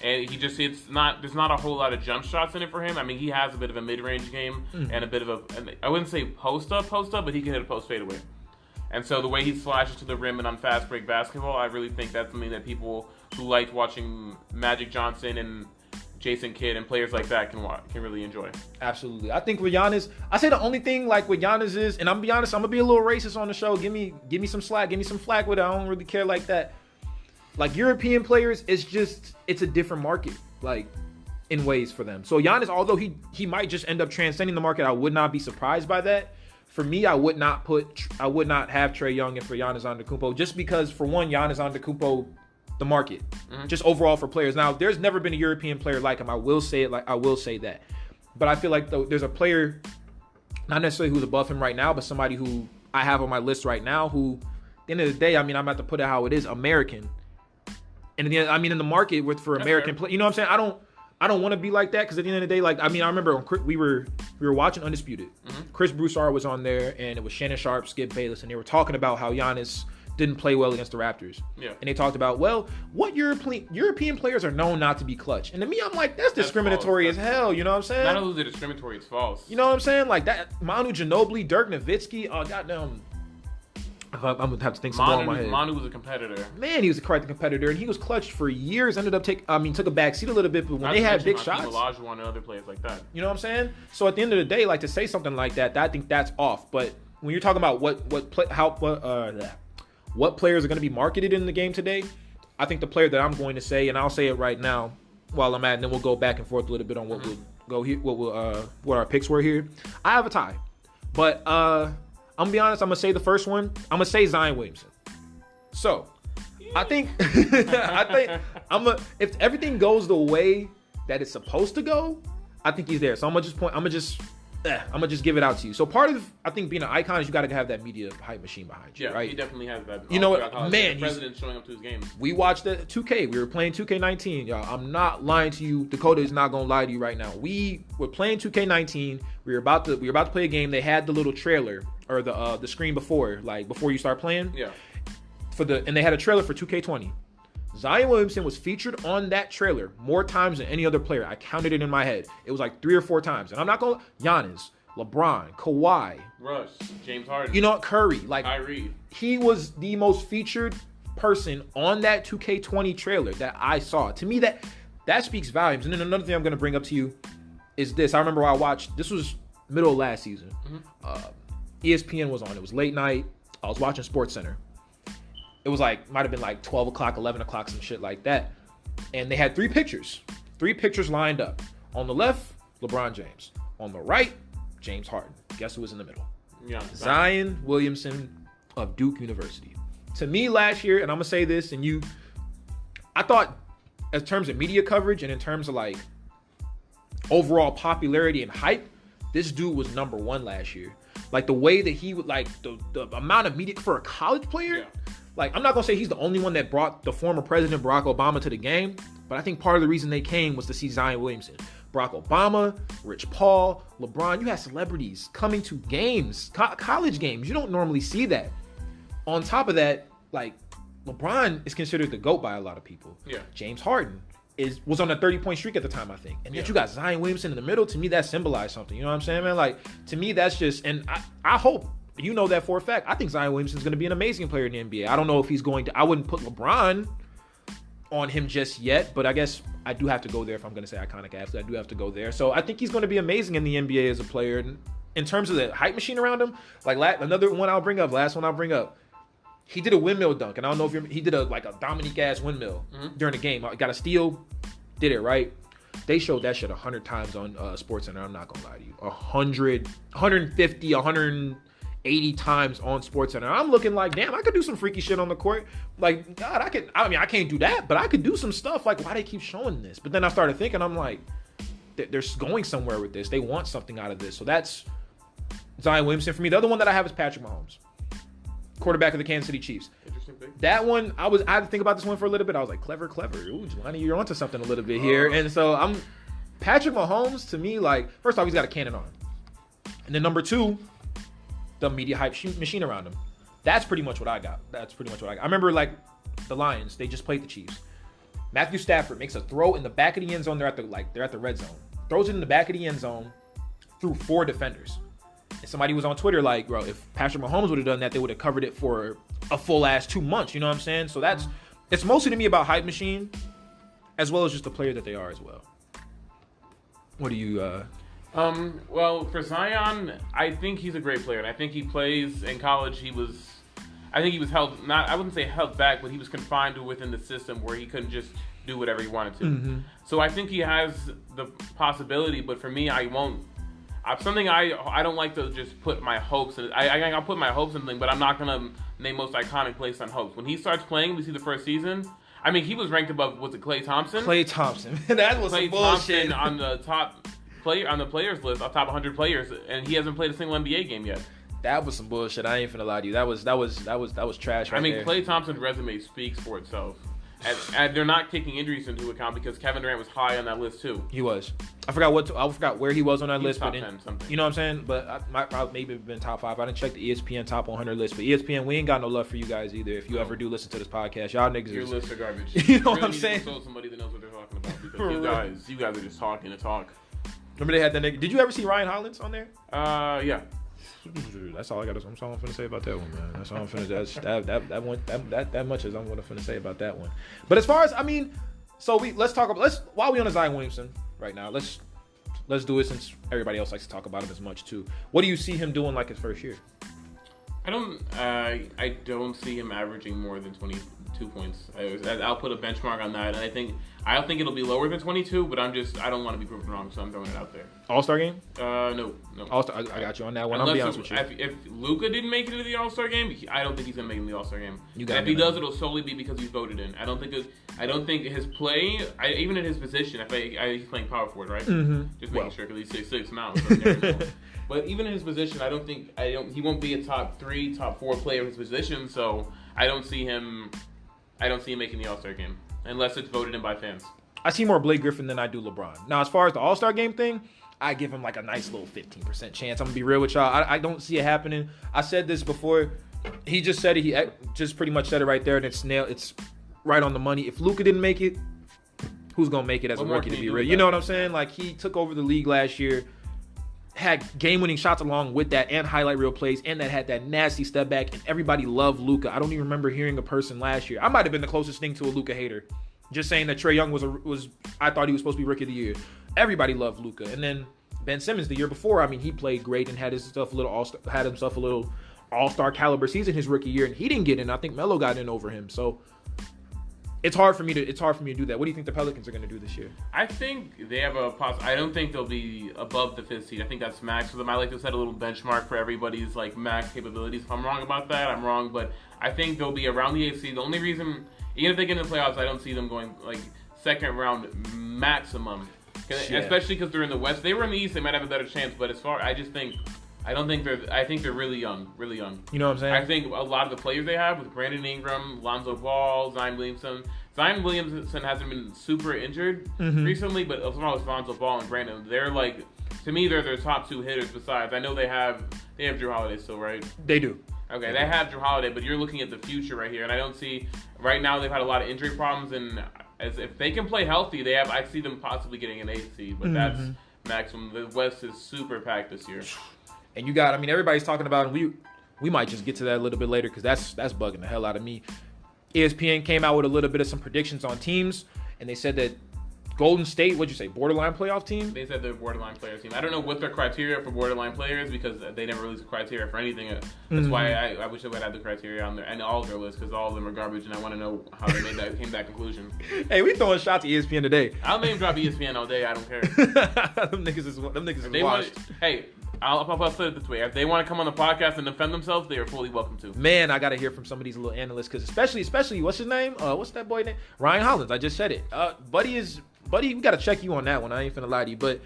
And there's not a whole lot of jump shots in it for him. I mean, he has a bit of a mid-range game and a bit of I wouldn't say post up, but he can hit a post fadeaway. And so the way he slashes to the rim and on fast break basketball, I really think that's something that people who liked watching Magic Johnson and Jason Kidd and players like that can really enjoy. Absolutely. I think with Giannis, I say the only thing like with Giannis is, and I'm gonna be honest, I'm gonna be a little racist on the show. Give me some slack, give me some flack with it. I don't really care like that. Like European players, it's a different market, like in ways for them. So Giannis, although he might just end up transcending the market, I would not be surprised by that. For me, I would not have Trae Young in for Giannis Antetokounmpo, just because for one, Giannis Antetokounmpo, the market, just overall for players. Now, there's never been a European player like him. I will say that. But I feel like there's a player, not necessarily who's above him right now, but somebody who I have on my list right now who, at the end of the day, I mean, I'm about to put it how it is, American. And in the market for American players, you know what I'm saying? I don't want to be like that because at the end of the day, like, I mean, I remember when we were watching Undisputed. Chris Broussard was on there, and it was Shannon Sharp, Skip Bayless, and they were talking about how Giannis didn't play well against the Raptors. Yeah. And they talked about, well, what European players are known not to be clutch. And to me, I'm like, that's discriminatory as hell. You know what I'm saying? Not only is it discriminatory, it's false. You know what I'm saying? Like that, Manu Ginobili, Dirk Nowitzki, goddamn. I'm gonna have to think some more in my head. Manu was a competitor. Man, he was quite the competitor, and he was clutch for years. Ended up took a back seat a little bit, but when they had big shots, Olajuwon and other players like that. You know what I'm saying? So at the end of the day, like to say something like that, I think that's off. But when you're talking about what players are going to be marketed in the game today, I think the player that I'm going to say, and I'll say it right now while I'm at, and then we'll go back and forth a little bit on what we'll go here, what our picks were here. I have a tie, but I'm gonna be honest. I'm gonna say the first one. I'm gonna say Zion Williamson. So, I think if everything goes the way that it's supposed to go, I think he's there. So I'm gonna just give it out to you. So part of, I think, being an icon is you got to have that media hype machine behind you, right? Yeah, he definitely has that. You know what, man? President showing up to his games. We watched the 2K. We were playing 2K19, y'all. I'm not lying to you. Dakoda is not gonna lie to you right now. We were playing 2K19. We were about to play a game. They had the little trailer or the screen before you start playing. Yeah. And they had a trailer for 2K20. Zion Williamson was featured on that trailer more times than any other player. I counted it in my head. It was like 3 or 4 times. And I'm not going to... Giannis, LeBron, Kawhi. Russ, James Harden. You know, Curry. Like, Kyrie. He was the most featured person on that 2K20 trailer that I saw. To me, that speaks volumes. And then another thing I'm going to bring up to you is this. I remember I watched... This was middle of last season. ESPN was on. It was late night. I was watching SportsCenter. It was might have been 12 o'clock, 11 o'clock, some shit like that. And they had 3 pictures lined up. On the left, LeBron James. On the right, James Harden. Guess who was in the middle? Yeah, Zion Williamson of Duke University. To me last year, and I'm going to say this, I thought in terms of media coverage and in terms of overall popularity and hype, this dude was number 1 last year. The way that he would, the amount of media for a college player. Yeah. I'm not going to say he's the only one that brought the former president Barack Obama to the game, but I think part of the reason they came was to see Zion Williamson. Barack Obama, Rich Paul, LeBron, you had celebrities coming to games, college games. You don't normally see that. On top of that, LeBron is considered the GOAT by a lot of people. Yeah. James Harden was on a 30-point streak at the time, I think. And yet you got Zion Williamson in the middle. To me, that symbolized something. You know what I'm saying, man? To me, that's just, and I hope you know that for a fact. I think Zion Williamson is going to be an amazing player in the NBA. I don't know if he's going to, I wouldn't put LeBron on him just yet, but I guess I do have to go there if I'm going to say iconic athlete. I do have to go there. So I think he's going to be amazing in the NBA as a player. And in terms of the hype machine around him, another one I'll bring up, last one I'll bring up, he did a windmill dunk, and I don't know if he did a Dominique-ass windmill during the game. Got a steal, did it, right? They showed that shit 100 times on SportsCenter. I'm not going to lie to you. 100, 150, 180 times on SportsCenter. I'm looking damn, I could do some freaky shit on the court. God, I can't do that, but I could do some stuff. Why they keep showing this? But then I started thinking, I'm they're going somewhere with this. They want something out of this. So that's Zion Williamson for me. The other one that I have is Patrick Mahomes, quarterback of the Kansas City Chiefs. Interesting pick. That one, I had to think about this one for a little bit. I was clever. Ooh, Jelani, you're onto something a little bit here. And so Patrick Mahomes, to me, first off, he's got a cannon arm. And then number 2, the media hype machine around him. That's pretty much what I got. I remember, the Lions, they just played the Chiefs. Matthew Stafford makes a throw in the back of the end zone. They're at the red zone. Throws it in the back of the end zone through 4 defenders. And somebody was on Twitter bro, if Patrick Mahomes would have done that, they would have covered it for a full ass 2 months. You know what I'm saying? So it's mostly to me about hype machine, as well as just the player that they are as well. What do you? Well, for Zion, I think he's a great player, and I think he plays in college. I think he was held I wouldn't say held back, but he was confined to within the system where he couldn't just do whatever he wanted to. Mm-hmm. So I think he has the possibility, but for me, I won't. Something I don't like to just put my hopes in. I'll put my hopes in things, but I'm not gonna name most iconic place on hopes. When he starts playing, we see the first season. I mean, he was ranked above. Was it Klay Thompson? Klay Thompson. That was some bullshit. Thompson on the top player on the players list, on top 100 players, and he hasn't played a single NBA game yet. That was some bullshit. I ain't finna lie to you. That was trash. Right there. Klay Thompson's resume speaks for itself. And they're not taking injuries into account because Kevin Durant was high on that list too. He was. I forgot where he was on that list, top but 10 something. You know what I'm saying? But I might maybe have been top 5. I didn't check the ESPN top 100 list, but ESPN, we ain't got no love for you guys either. If you ever do listen to this podcast, y'all niggas, your list are garbage. You know what I'm saying? Consult somebody that knows what they're talking about because you guys are just talking to talk. Remember they had that nigga? Did you ever see Ryan Hollins on there? Yeah. That's all I got. That's all I'm finna say about that one, man. That's all I'm finna. That much is I'm gonna finna say about that one. But as far as while we on Zion Williamson right now, let's do it since everybody else likes to talk about him as much too. What do you see him doing like his first year? I don't see him averaging more than 22 points. I'll put a benchmark on that, and I don't think it'll be lower than 22. But I don't want to be proven wrong, so I'm throwing it out there. All-Star game? No. All-Star. I got you on that one. I'll be honest with you. If Luka didn't make it into the All-Star game, I don't think he's gonna make it in the All-Star game. If he does, it'll solely be because he's voted in. I don't think his play, even in his position, he's playing power forward, right? Mm-hmm. Just making sure because he's 6'6" now. So you never know. But even in his position, he won't be a top 3, top 4 player in his position. So I don't see him making the All-Star game unless it's voted in by fans. I see more Blake Griffin than I do LeBron. Now, as far as the All-Star game thing, I give him like a nice little 15% chance. I'm gonna be real with y'all. I don't see it happening. I said this before. He just said it. He just pretty much said it right there, and it's right on the money. If Luka didn't make it, who's gonna make it as a rookie? To be real, you know what I'm saying? Like he took over the league last year. Had game-winning shots along with that and highlight reel plays and that had that nasty step back and everybody loved Luka. I don't even remember hearing a person last year. I might have been the closest thing to a Luka hater. Just saying that Trae Young was I thought he was supposed to be rookie of the year. Everybody loved Luka. And then Ben Simmons the year before, I mean, he played great and had himself a little all-star caliber season his rookie year and he didn't get in. I think Melo got in over him. So it's hard for me to do that. What do you think the Pelicans are going to do this year? I think they have I don't think they'll be above the 5th seed. I think that's max for them. I like to set a little benchmark for everybody's like max capabilities. If I'm wrong about that, I'm wrong. But I think they'll be around the 8th seed. The only reason, even if they get in the playoffs, I don't see them going like second round maximum. Yeah. Especially because they're in the West. They were in the East, they might have a better chance. But I think they're really young. You know what I'm saying? I think a lot of the players they have with Brandon Ingram, Lonzo Ball, Zion Williamson. Zion Williamson hasn't been super injured recently, but as well as Lonzo Ball and Brandon, they're like, to me, they're their top 2 hitters. Besides, I know they have Drew Holiday still, right? They do. Okay, they have Drew Holiday, but you're looking at the future right here, and I don't see right now they've had a lot of injury problems, and as if they can play healthy, I see them possibly getting an 8th seed, but that's maximum. The West is super packed this year. And everybody's talking about, and we might just get to that a little bit later because that's bugging the hell out of me. ESPN came out with a little bit of some predictions on teams, and they said that Golden State, what'd you say, borderline playoff team? They said they're borderline player team. I don't know what their criteria for borderline players because they never released a criteria for anything. That's why I wish they would have the criteria on there and all of their lists because all of them are garbage, and I want to know how they came to that conclusion. Hey, we throwing shots at ESPN today. I'll name drop ESPN all day. I don't care. them niggas is washed. I'll say it this way: if they want to come on the podcast and defend themselves, they are fully welcome to. Man, I gotta hear from some of these little analysts because especially what's his name? What's that boy name? Ryan Hollins. I just said it. Buddy, we gotta check you on that one. I ain't finna lie to you, but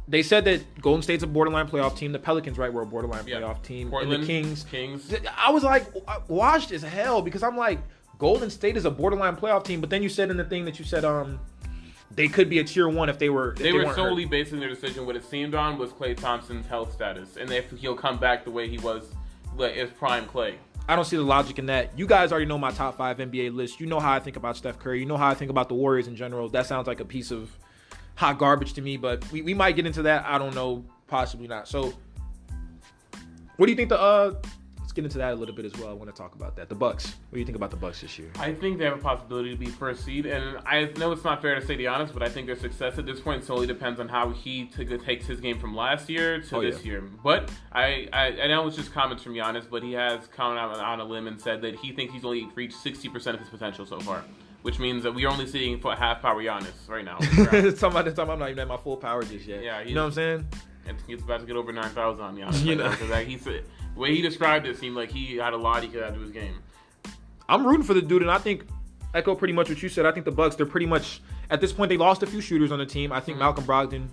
they said that Golden State's a borderline playoff team. The Pelicans, right, were a borderline playoff team. Portland, and the Kings. Kings. I was like washed as hell because I'm like Golden State is a borderline playoff team, but then you said in the thing that you said they could be a tier 1 if they were. They were solely basing their decision. What it seemed on was Klay Thompson's health status, and if he'll come back the way he was as prime Klay. I don't see the logic in that. You guys already know my top 5 NBA list. You know how I think about Steph Curry. You know how I think about the Warriors in general. That sounds like a piece of hot garbage to me, but we might get into that. I don't know. Possibly not. So, what do you think let's get into that a little bit as well. I want to talk about that. The Bucks. What do you think about the Bucks this year? I think they have a possibility to be first seed, and I know it's not fair to say the honest, but I think their success at this point solely depends on how he takes his game from last year to this year. But I know it's just comments from Giannis, but he has come out on a limb and said that he thinks he's only reached 60% of his potential so far, which means that we're only seeing half power Giannis right now. Some of the time I'm not even at my full power just yet. Yeah, you know what I'm saying? And he's about to get over 9,000 on Giannis. You know, because the way he described it seemed like he had a lot he could add to his game. I'm rooting for the dude, and I think echo pretty much what you said. I think the Bucks, they're pretty much at this point they lost a few shooters on the team. I think Malcolm Brogdon,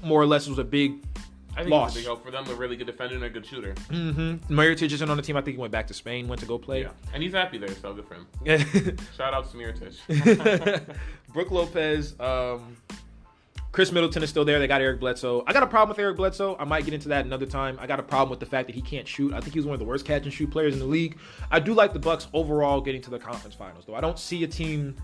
more or less, was a big loss. It's a big help for them. A really good defender and a good shooter. Mirotic isn't on the team. I think he went back to Spain, went to go play. Yeah, and he's happy there, so good for him. Shout out to Mirotic. Brook Lopez. Chris Middleton is still there. They got Eric Bledsoe. I got a problem with Eric Bledsoe. I might get into that another time. I got a problem with the fact that he can't shoot. I think he's one of the worst catch and shoot players in the league. I do like the Bucks overall getting to the conference finals, though. I don't see a team.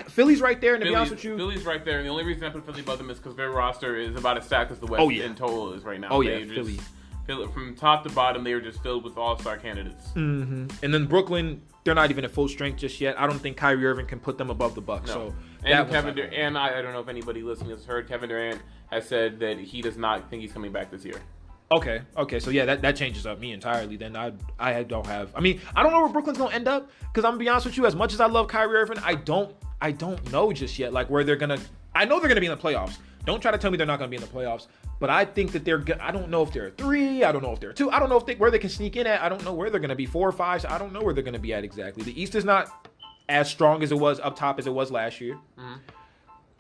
Philly's right there, and to be honest with you, Philly's right there. And the only reason I put Philly above them is because their roster is about as stacked as the West in total is right now. Philly. From top to bottom, they are just filled with all-star candidates. And then Brooklyn, they're not even at full strength just yet. I don't think Kyrie Irving can put them above the Bucks. No. So and Kevin Durant, and I don't know if anybody listening has heard, Kevin Durant has said that he does not think he's coming back this year. Okay. So yeah, that changes up me entirely. Then I don't have. I mean, I don't know where Brooklyn's gonna end up because I'm gonna be honest with you. As much as I love Kyrie Irving, I don't know just yet. Like where they're gonna. I know they're gonna be in the playoffs. Don't try to tell me they're not gonna be in the playoffs. But I think that I don't know if they're a 3. I don't know if they're a 2. I don't know where they can sneak in at. I don't know where they're gonna be 4 or 5. So I don't know where they're gonna be at exactly. The East is not as strong as it was up top as it was last year.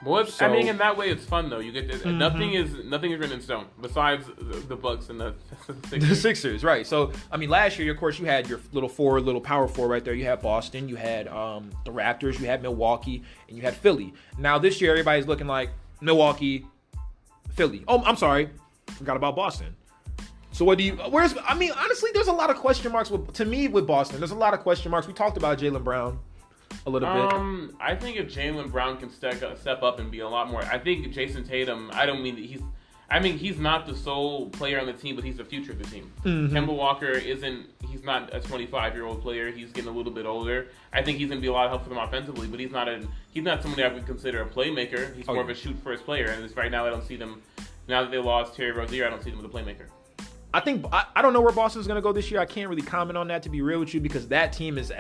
Well, I mean, in that way, it's fun though. You get nothing is written in stone besides the Bucks and the Sixers. The Sixers, right? So, I mean, last year, of course, you had your little power four right there. You had Boston, you had the Raptors, you had Milwaukee, and you had Philly. Now this year, everybody's looking like Milwaukee, Philly. Oh, I'm sorry, forgot about Boston. So honestly, there's a lot of question marks with Boston. There's a lot of question marks. We talked about Jaylen Brown a little bit. I think if Jaylen Brown can step up and be a lot more, I think Jason Tatum. He's not the sole player on the team, but he's the future of the team. Kemba Walker he's not a 25-year-old player. He's getting a little bit older. I think he's going to be a lot of help for them offensively, but he's not someone that I would consider a playmaker. He's more of a shoot-first player, and right now I don't see them. Now that they lost Terry Rozier, I don't see them as a playmaker. I think I don't know where Boston's going to go this year. I can't really comment on that, to be real with you, because that team is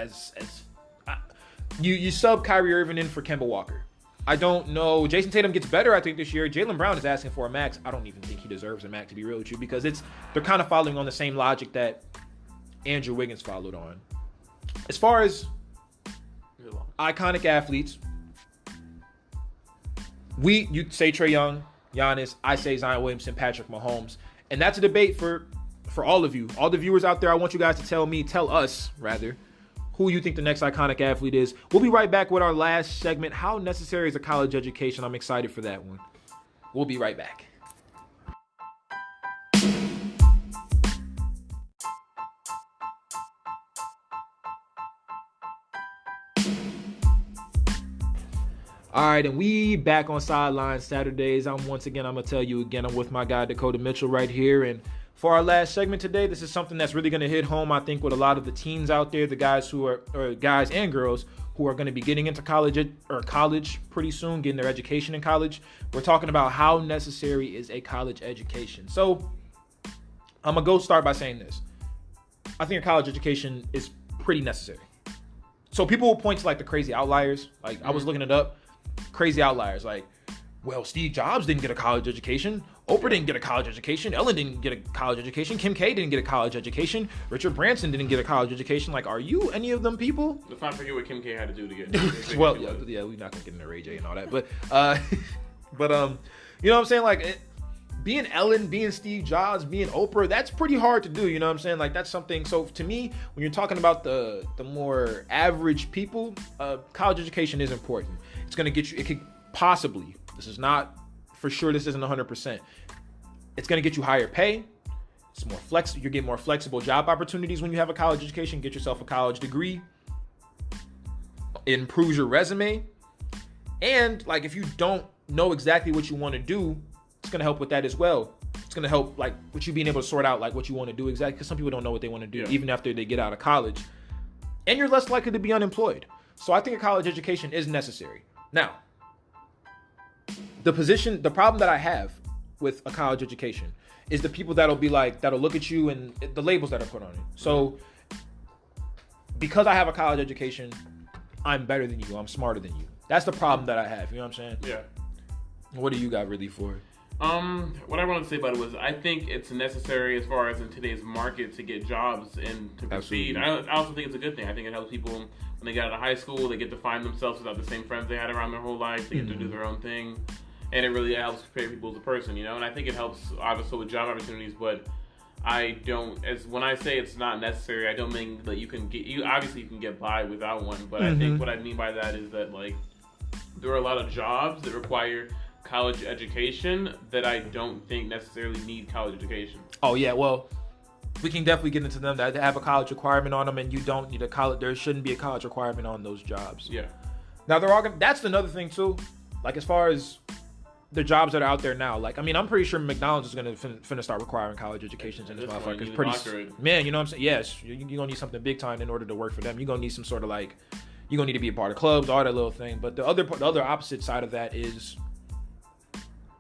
you sub Kyrie Irving in for Kemba Walker. I don't know. Jason Tatum gets better, I think, this year. Jaylen Brown is asking for a max. I don't even think he deserves a max, to be real with you, because they're kind of following on the same logic that Andrew Wiggins followed on. As far as iconic athletes, you say Trae Young, Giannis, I say Zion Williamson, Patrick Mahomes, and that's a debate for all of you. All the viewers out there, I want you guys to tell us, who you think the next iconic athlete is. We'll be right back with our last segment, How Necessary is a College Education? I'm excited for that one. We'll be right back. All right, and we back on Sideline Saturdays. I'm going to tell you again, I'm with my guy, Dakoda Mitchell, right here. And for our last segment today, this is something that's really going to hit home, I think, with a lot of the teens out there, the guys guys and girls who are going to be getting into college pretty soon, getting their education in college. We're talking about how necessary is a college education. So I'm going to go start by saying this. I think a college education is pretty necessary. So people will point to like the crazy outliers. Like I was looking it up. Crazy outliers. Like, well, Steve Jobs didn't get a college education. Oprah didn't get a college education. Ellen didn't get a college education. Kim K didn't get a college education. Richard Branson didn't get a college education. Like, are you any of them people? Let's not forget what Kim K had to do to get. Well, yeah, we're not gonna get into Ray J and all that, but you know what I'm saying? Like, being Ellen, being Steve Jobs, being Oprah, that's pretty hard to do. You know what I'm saying? Like, that's something. So to me, when you're talking about the more average people, college education is important. It's gonna get you. It could possibly. This is not for sure. This isn't 100%. It's gonna get you higher pay. It's more flexible. You get more flexible job opportunities when you have a college education. Get yourself a college degree. It improves your resume. And like, if you don't know exactly what you want to do, it's gonna help with that as well. It's going to help like with you being able to sort out like what you want to do exactly, because some people don't know what they want to do even after they get out of college, and you're less likely to be unemployed. So I think a college education is necessary. Now, the problem that I have with a college education is the people that'll look at you and the labels that are put on it. So because I have a college education, I'm better than you, I'm smarter than you. That's the problem that I have. You know what I'm saying? Yeah. What do you got really for it? What I wanted to say about it was I think it's necessary as far as in today's market to get jobs and to proceed. I also think it's a good thing. I think it helps people when they get out of high school, they get to find themselves without the same friends they had around their whole life. They get to do their own thing. And it really helps prepare people as a person, you know? And I think it helps obviously with job opportunities, but when I say it's not necessary, I don't mean that you obviously you can get by without one, but I think what I mean by that is that like there are a lot of jobs that require college education that I don't think necessarily need college education. Oh yeah, well, we can definitely get into them that have a college requirement on them, and you don't need a college. There shouldn't be a college requirement on those jobs. Yeah. Now that's another thing too. Like as far as the jobs that are out there now, like I mean, I'm pretty sure McDonald's is gonna finna start requiring college educations in this motherfucker. Man, you know what I'm saying? Yes, you're gonna need something big time in order to work for them. You're gonna need some sort of like, you're gonna need to be a part of clubs, all that little thing. But the other opposite side of that is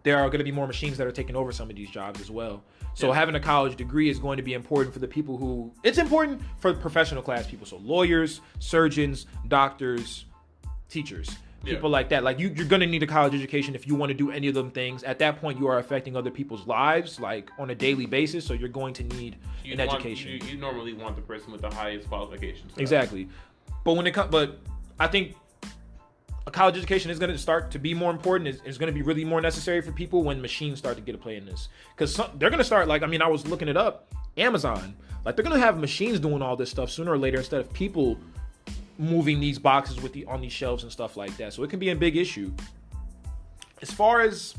there are going to be more machines that are taking over some of these jobs as well. So having a college degree is going to be important for the people who... It's important for professional class people. So lawyers, surgeons, doctors, teachers, people like that. Like you're going to need a college education if you want to do any of them things. At that point, you are affecting other people's lives like on a daily basis. So you're going to need an education. You normally want the person with the highest qualifications. Exactly. But I think a college education is going to start to be more important. It's going to be really more necessary for people when machines start to get a play in this. Because they're going to start, like, I mean, I was looking it up. Amazon, like, they're going to have machines doing all this stuff sooner or later instead of people moving these boxes on these shelves and stuff like that. So it can be a big issue. As far as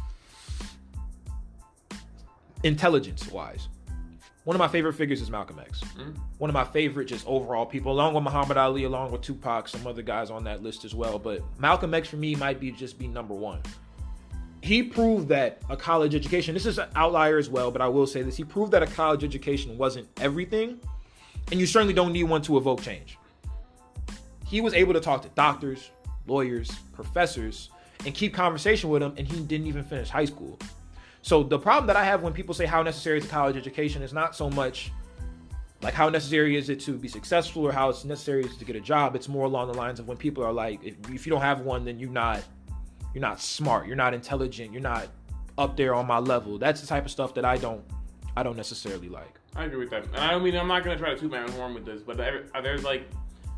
intelligence-wise, one of my favorite figures is Malcolm X. One of my favorite just overall people, along with Muhammad Ali, along with Tupac, some other guys on that list as well. But Malcolm X for me might be number one. He proved that a college education, this is an outlier as well, but I will say this, he proved that a college education wasn't everything, and you certainly don't need one to evoke change. He was able to talk to doctors, lawyers, professors, and keep conversation with them, and he didn't even finish high school. So the problem that I have when people say how necessary is a college education is not so much like how necessary is it to be successful or how it's necessary is to get a job. It's more along the lines of when people are like, if you don't have one, then you're not smart, you're not intelligent, you're not up there on my level. That's the type of stuff that I don't necessarily like. I agree with that. And I mean, I'm not going to try to toot my own horn with this, but there's like,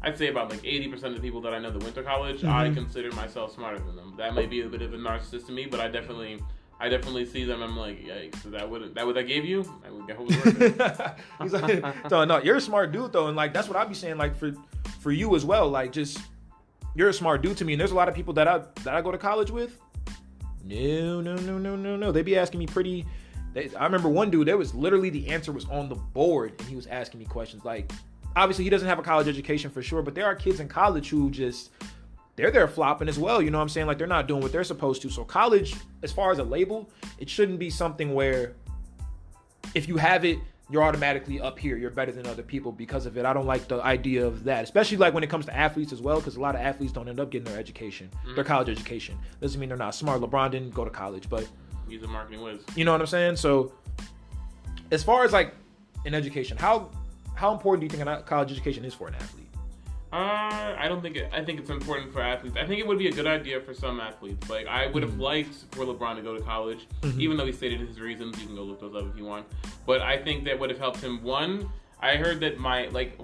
I'd say about like 80% of the people that I know that went to college, I consider myself smarter than them. That may be a bit of a narcissist to me, but I definitely see them. I'm like, yikes! Is that what I gave you? I hope it worked. He's like, no, you're a smart dude though, and like that's what I'd be saying. Like for you as well, like just you're a smart dude to me. And there's a lot of people that I go to college with. No. They be asking me I remember one dude. There was literally the answer was on the board, and he was asking me questions. Like, obviously he doesn't have a college education for sure, but there are kids in college who just they're there flopping as well. You know what I'm saying? Like they're not doing what they're supposed to. So college, as far as a label, it shouldn't be something where if you have it, you're automatically up here. You're better than other people because of it. I don't like the idea of that, especially like when it comes to athletes as well, because a lot of athletes don't end up getting their education, their college education. Doesn't mean they're not smart. LeBron didn't go to college, but he's a marketing whiz. You know what I'm saying? So as far as like in education, how important do you think a college education is for an athlete? I think it's important for athletes. I think it would be a good idea for some athletes. Like, I would have liked for LeBron to go to college, even though he stated his reasons. You can go look those up if you want. But I think that would have helped him. One, I heard that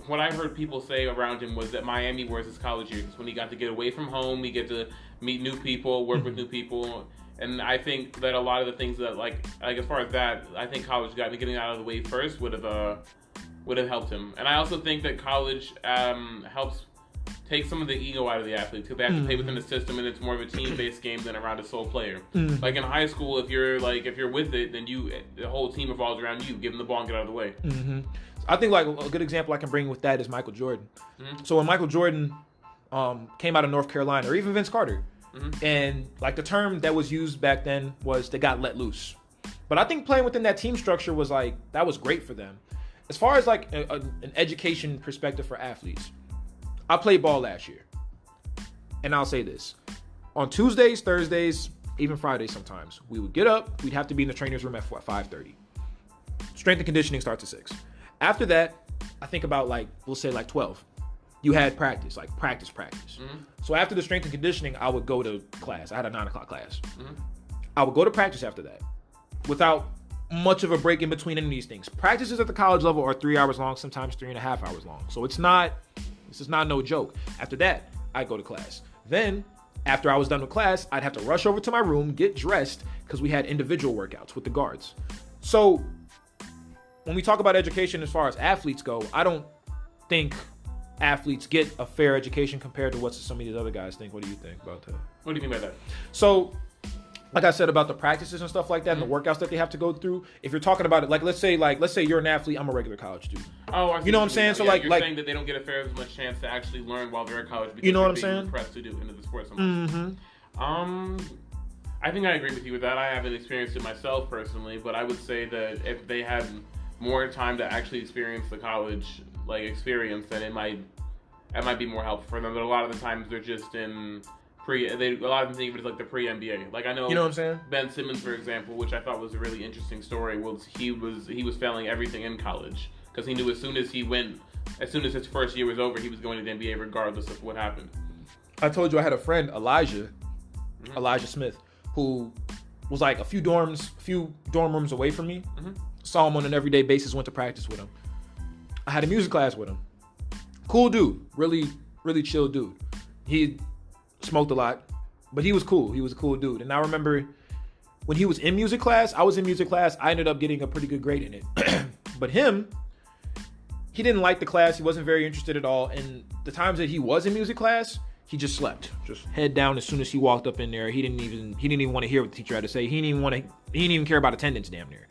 what I heard people say around him was that Miami was his college years. When he got to get away from home, he get to meet new people, work with new people. And I think that a lot of the things that, like as far as that, I think college getting out of the way first would have helped him. And I also think that college helps take some of the ego out of the athletes because they have to play within the system, and it's more of a team-based game than around a sole player. Like in high school, if you're with it, then the whole team revolves around you. Give them the ball and get out of the way. I think like a good example I can bring with that is Michael Jordan. So when Michael Jordan came out of North Carolina, or even Vince Carter, and like the term that was used back then was they got let loose. But I think playing within that team structure was like, that was great for them. As far as like an education perspective for athletes, I played ball last year. And I'll say this. On Tuesdays, Thursdays, even Fridays sometimes, we would get up, we'd have to be in the trainer's room at 5:30. Strength and conditioning starts at 6. After that, I think about like, we'll say like 12. You had practice, like practice. Mm-hmm. So after the strength and conditioning, I would go to class. I had a 9 o'clock class. Mm-hmm. I would go to practice after that without much of a break in between any of these things. Practices at the college level are 3 hours long, sometimes 3.5 hours long. So this is not no joke. After that, I'd go to class. Then, after I was done with class, I'd have to rush over to my room, get dressed, because we had individual workouts with the guards. So when we talk about education as far as athletes go, I don't think athletes get a fair education compared to what some of these other guys think. What do you think about that? What do you mean by that? So, like I said about the practices and stuff like that, mm-hmm. and the workouts that they have to go through. If you're talking about it, like let's say you're an athlete, I'm a regular college student. Oh, I see. You know what I'm saying? So you're saying that they don't get a fair as much chance to actually learn while they're at college because you know what I'm being saying? Pressed to do into the sport so much. Mm-hmm. I think I agree with you with that. I haven't experienced it myself personally, but I would say that if they had more time to actually experience the college experience, then it might be more helpful for them. But a lot of the times they're just in a lot of them think of it as like the pre-NBA. Like I know, you know what I'm saying? Ben Simmons, for example, which I thought was a really interesting story, was he was failing everything in college because he knew as soon as his first year was over, he was going to the NBA regardless of what happened. I told you I had a friend, Elijah Smith, who was like a few dorm rooms away from me. Mm-hmm. Saw him on an everyday basis, went to practice with him. I had a music class with him. Cool dude, really, really chill dude. He smoked a lot, but he was cool. He was a cool dude. And I remember when he was in music class, I was in music class. I ended up getting a pretty good grade in it. But he didn't like the class. He wasn't very interested at all. And the times that he was in music class, he just slept, just head down as soon as he walked up in there. He didn't even want to hear what the teacher had to say. He didn't even care about attendance damn near.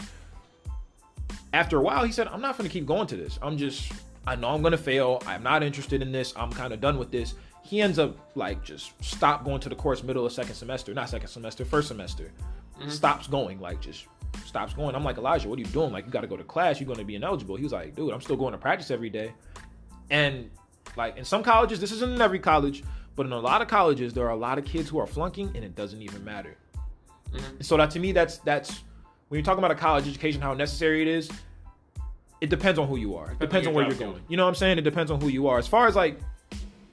After a while, he said, I'm not going to keep going to this. I know I'm going to fail. I'm not interested in this. I'm kind of done with this. He ends up just stop going to the course middle of first semester. Mm-hmm. Stops going, just stops going. I'm like, Elijah, what are you doing? You got to go to class. You're going to be ineligible. He was like, dude, I'm still going to practice every day. And in some colleges, this isn't in every college, but in a lot of colleges, there are a lot of kids who are flunking and it doesn't even matter. Mm-hmm. So that to me, that's when you're talking about a college education, how necessary it is, it depends on who you are. It depends on where you're going. You know what I'm saying? It depends on who you are. As far as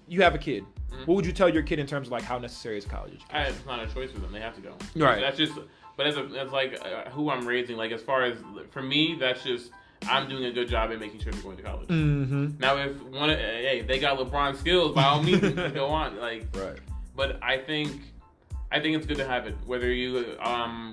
you have a kid, mm-hmm. what would you tell your kid in terms of how necessary is college education? It's not a choice for them. They have to go. Right. That's just, but as who I'm raising, as far as, for me, that's just, I'm doing a good job at making sure they're going to college. Mm-hmm. Now, if they got LeBron skills, by all means, go on. Right. But I think it's good to have it. Whether you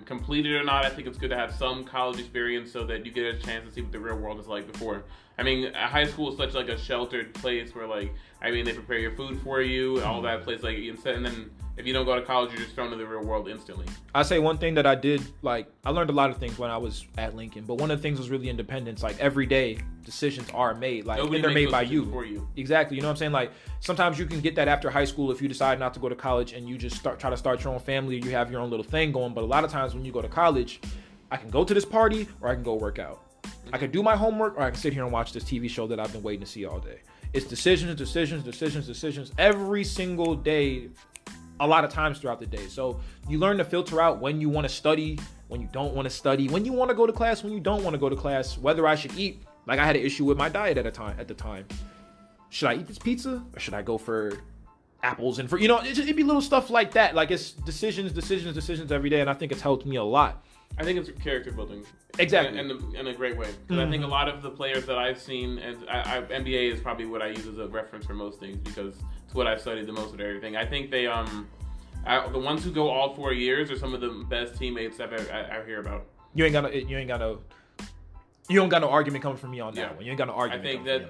complete it or not, I think it's good to have some college experience so that you get a chance to see what the real world is like before. I mean, high school is such a sheltered place where they prepare your food for you, all that place, and then if you don't go to college, you're just thrown into the real world instantly. I say one thing that I did, I learned a lot of things when I was at Lincoln, but one of the things was really independence. Every day, decisions are made, and they're made by you. For you. Exactly, you know what I'm saying? Sometimes you can get that after high school if you decide not to go to college and you just try to start your own family, you have your own little thing going, but a lot of times when you go to college, I can go to this party or I can go work out. I could do my homework or I can sit here and watch this TV show that I've been waiting to see all day. It's decisions every single day, a lot of times throughout the day. So you learn to filter out when you want to study, when you don't want to study, when you want to go to class, when you don't want to go to class, whether I should eat. I had an issue with my diet at the time. Should I eat this pizza or should I go for apples and it'd be little stuff like that. It's decisions every day. And I think it's helped me a lot. I think it's character building. Exactly. In a great way. Because I think a lot of the players that I've seen, and NBA is probably what I use as a reference for most things because it's what I've studied the most with everything. I think they, the ones who go all 4 years are some of the best teammates I hear about. You don't got no argument coming from me on that one. You ain't got no argument. I think that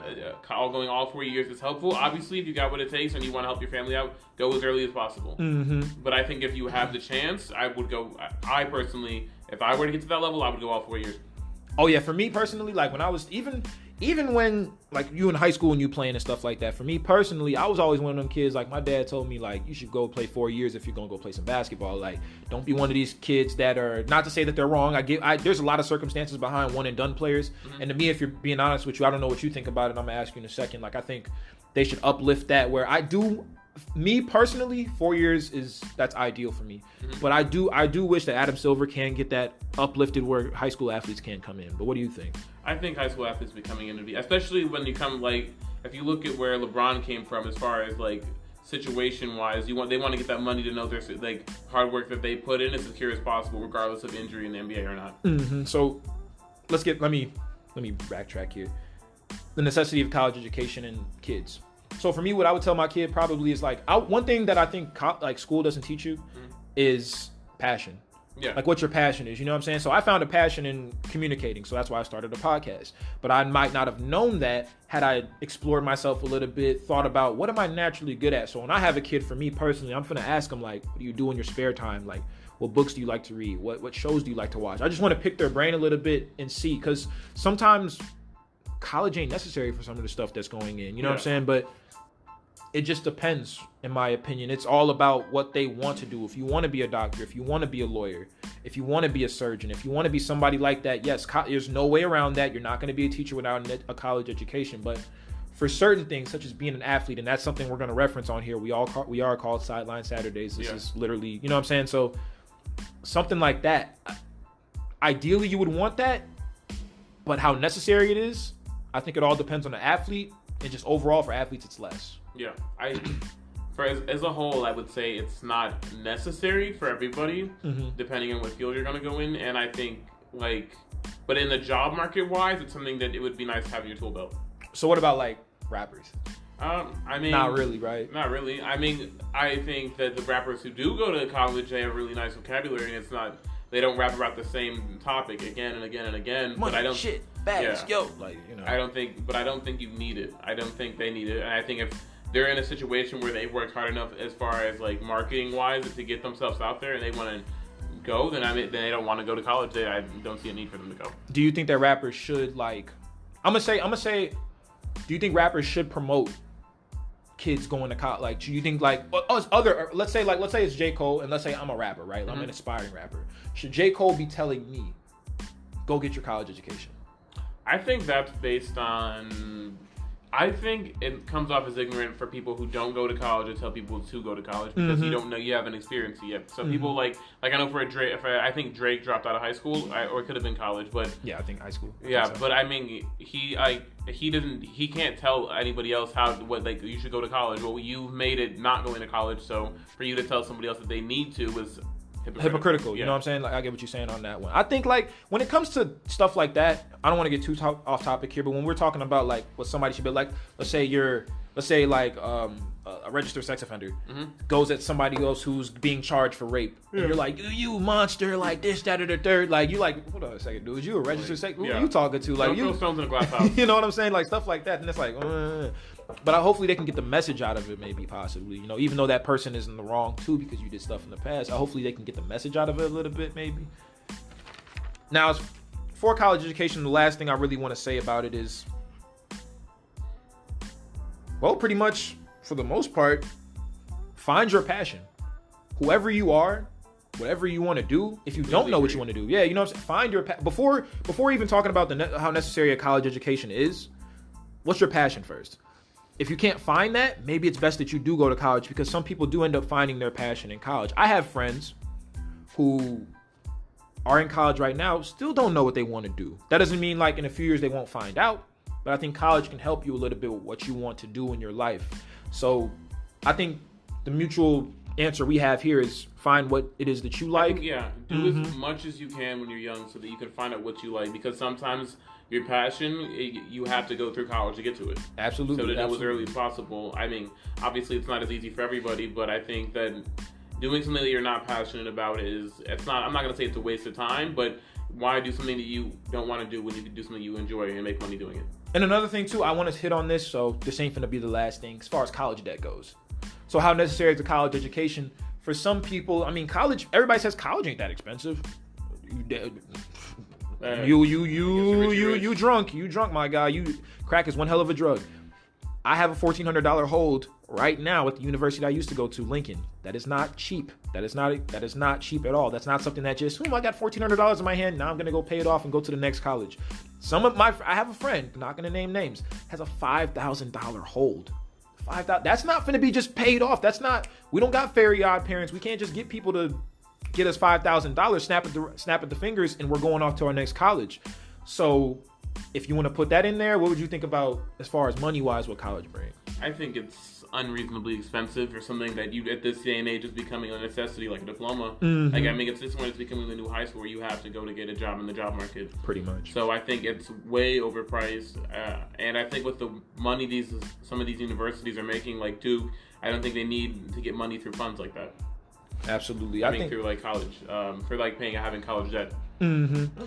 going all 4 years is helpful. Obviously, if you got what it takes and you want to help your family out, go as early as possible. Mm-hmm. But I think if you have the chance, I would go. I personally, if I were to get to that level, I would go all 4 years. Oh yeah, for me personally, like when I was even when like you in high school and you playing and stuff like that. For me personally, I was always one of them kids. Like my dad told me, like you should go play 4 years if you're gonna go play some basketball. Like don't be one of these kids that are, not to say that they're wrong. There's a lot of circumstances behind one and done players. And to me, if you're being honest with you, I don't know what you think about it. I'm gonna ask you in a second. Like I think they should uplift that. Where me personally, 4 years that's ideal for me. But I do wish that Adam Silver can get that uplifted where high school athletes can come in. But what do you think? I think high school athletes be coming in to be, especially when you come, like, if you look at where LeBron came from as far as like situation wise, they want to get that money to know their like hard work that they put in as secure as possible, regardless of injury in the NBA or not. So let me backtrack here. The necessity of college education and kids. So for me, what I would tell my kid probably is like, one thing that I think like school doesn't teach you is passion. Yeah. Like what your passion is, you know what I'm saying? So I found a passion in communicating, so that's why I started a podcast. But I might not have known that had I explored myself a little bit, thought about what am I naturally good at. So when I have a kid, for me personally, I'm gonna ask them like, what do you do in your spare time? Like, what books do you like to read? What shows do you like to watch? I just want to pick their brain a little bit and see, because sometimes college ain't necessary for some of the stuff that's going in, you know what I'm saying? But it just depends, in my opinion. It's all about what they want to do. If you want to be a doctor, if you want to be a lawyer, if you want to be a surgeon, if you want to be somebody like that, yes, there's no way around that. You're not going to be a teacher without a college education. But for certain things, such as being an athlete, and that's something we're going to reference on here, we are called Sideline Saturdays. This is literally, you know what I'm saying? So something like that, ideally you would want that, but how necessary it is, I think it all depends on the athlete, and just overall for athletes, it's less. Yeah, as a whole, I would say it's not necessary for everybody, depending on what field you're going to go in. And I think, like, but in the job market wise, it's something that it would be nice to have in your tool belt. So what about like rappers? I mean, not really, right? Not really. I mean, I think that the rappers who do go to college, they have really nice vocabulary, and it's not, they don't rap about the same topic again and again and again. Money, but I don't, shit, bags, yo, like, you know. I don't think you need it. I don't think they need it, and I think if they're in a situation where they've worked hard enough as far as like marketing wise to get themselves out there and they want to go, then they don't want to go to college. I don't see a need for them to go. Do you think that rappers should, like, I'm gonna say, do you think rappers should promote kids going to college? Like, do you think like let's say it's J. Cole, and let's say I'm a rapper, right? I'm an aspiring rapper. Should J. Cole be telling me, go get your college education? I think that's based on, I think it comes off as ignorant for people who don't go to college to tell people to go to college, because you don't know, you haven't experienced it yet. So people like I know for Drake, I think Drake dropped out of high school, or it could have been college, but yeah, I think high school. Yeah, but I mean, he can't tell anybody else what you should go to college. Well, you made it not going to college, so for you to tell somebody else that they need to is hypocritical. You know what I'm saying? Like, I get what you're saying on that one. I think like when it comes to stuff like that, I don't want to get too off topic here, but when we're talking about like what somebody should be like, let's say like a registered sex offender goes at somebody else who's being charged for rape, and you're like, you monster, like this, that, or the third. Like, you like, hold on a second, dude, you a registered sex? Who are you talking to? Like, don't throw stones in a glass house. You know what I'm saying? Like stuff like that, and it's like, but hopefully they can get the message out of it, maybe, possibly. You know, even though that person is in the wrong too because you did stuff in the past, hopefully they can get the message out of it a little bit, maybe. Now, for college education, the last thing I really want to say about it is, well, pretty much for the most part, find your passion. Whoever you are, whatever you want to do. If you don't know what you want to do, yeah, you know what I'm saying? Find your before even talking about how necessary a college education is. What's your passion first? If you can't find that, maybe it's best that you do go to college, because some people do end up finding their passion in college. I have friends who are in college right now, still don't know what they want to do. That doesn't mean like in a few years they won't find out, but I think college can help you a little bit with what you want to do in your life. So I think the mutual answer we have here is find what it is that you like. Do as much as you can when you're young so that you can find out what you like, because sometimes your passion, you have to go through college to get to it. Absolutely. So to know as early as possible. I mean, obviously it's not as easy for everybody, but I think that doing something that you're not passionate about I'm not going to say it's a waste of time, but why do something that you don't want to do when you can do something you enjoy and make money doing it? And another thing too, I want to hit on this, so this ain't finna be the last thing, as far as college debt goes. So how necessary is a college education? For some people, I mean, college, everybody says college ain't that expensive. You drunk, my guy. Crack is one hell of a drug. I have a $1,400 hold right now at the university I used to go to, Lincoln. That is not cheap. That is not cheap at all. That's not something that just, I got $1,400 in my hand. Now I'm gonna go pay it off and go to the next college. I have a friend, not gonna name names, has a $5,000 hold. $5,000. That's not gonna be just paid off. We don't got fairy odd parents. We can't just get people to get us $5,000, snap at the fingers, and we're going off to our next college. So if you want to put that in there, what would you think about as far as money-wise what college brings? I think it's unreasonably expensive for something that you at this day and age is becoming a necessity, like a diploma. Mm-hmm. Like, I mean, it's becoming the new high school where you have to go to get a job in the job market. Pretty much. So I think it's way overpriced, and I think with the money some of these universities are making, like Duke, I don't think they need to get money through funds like that. Absolutely. I think through like college, for like having college debt. Mm-hmm.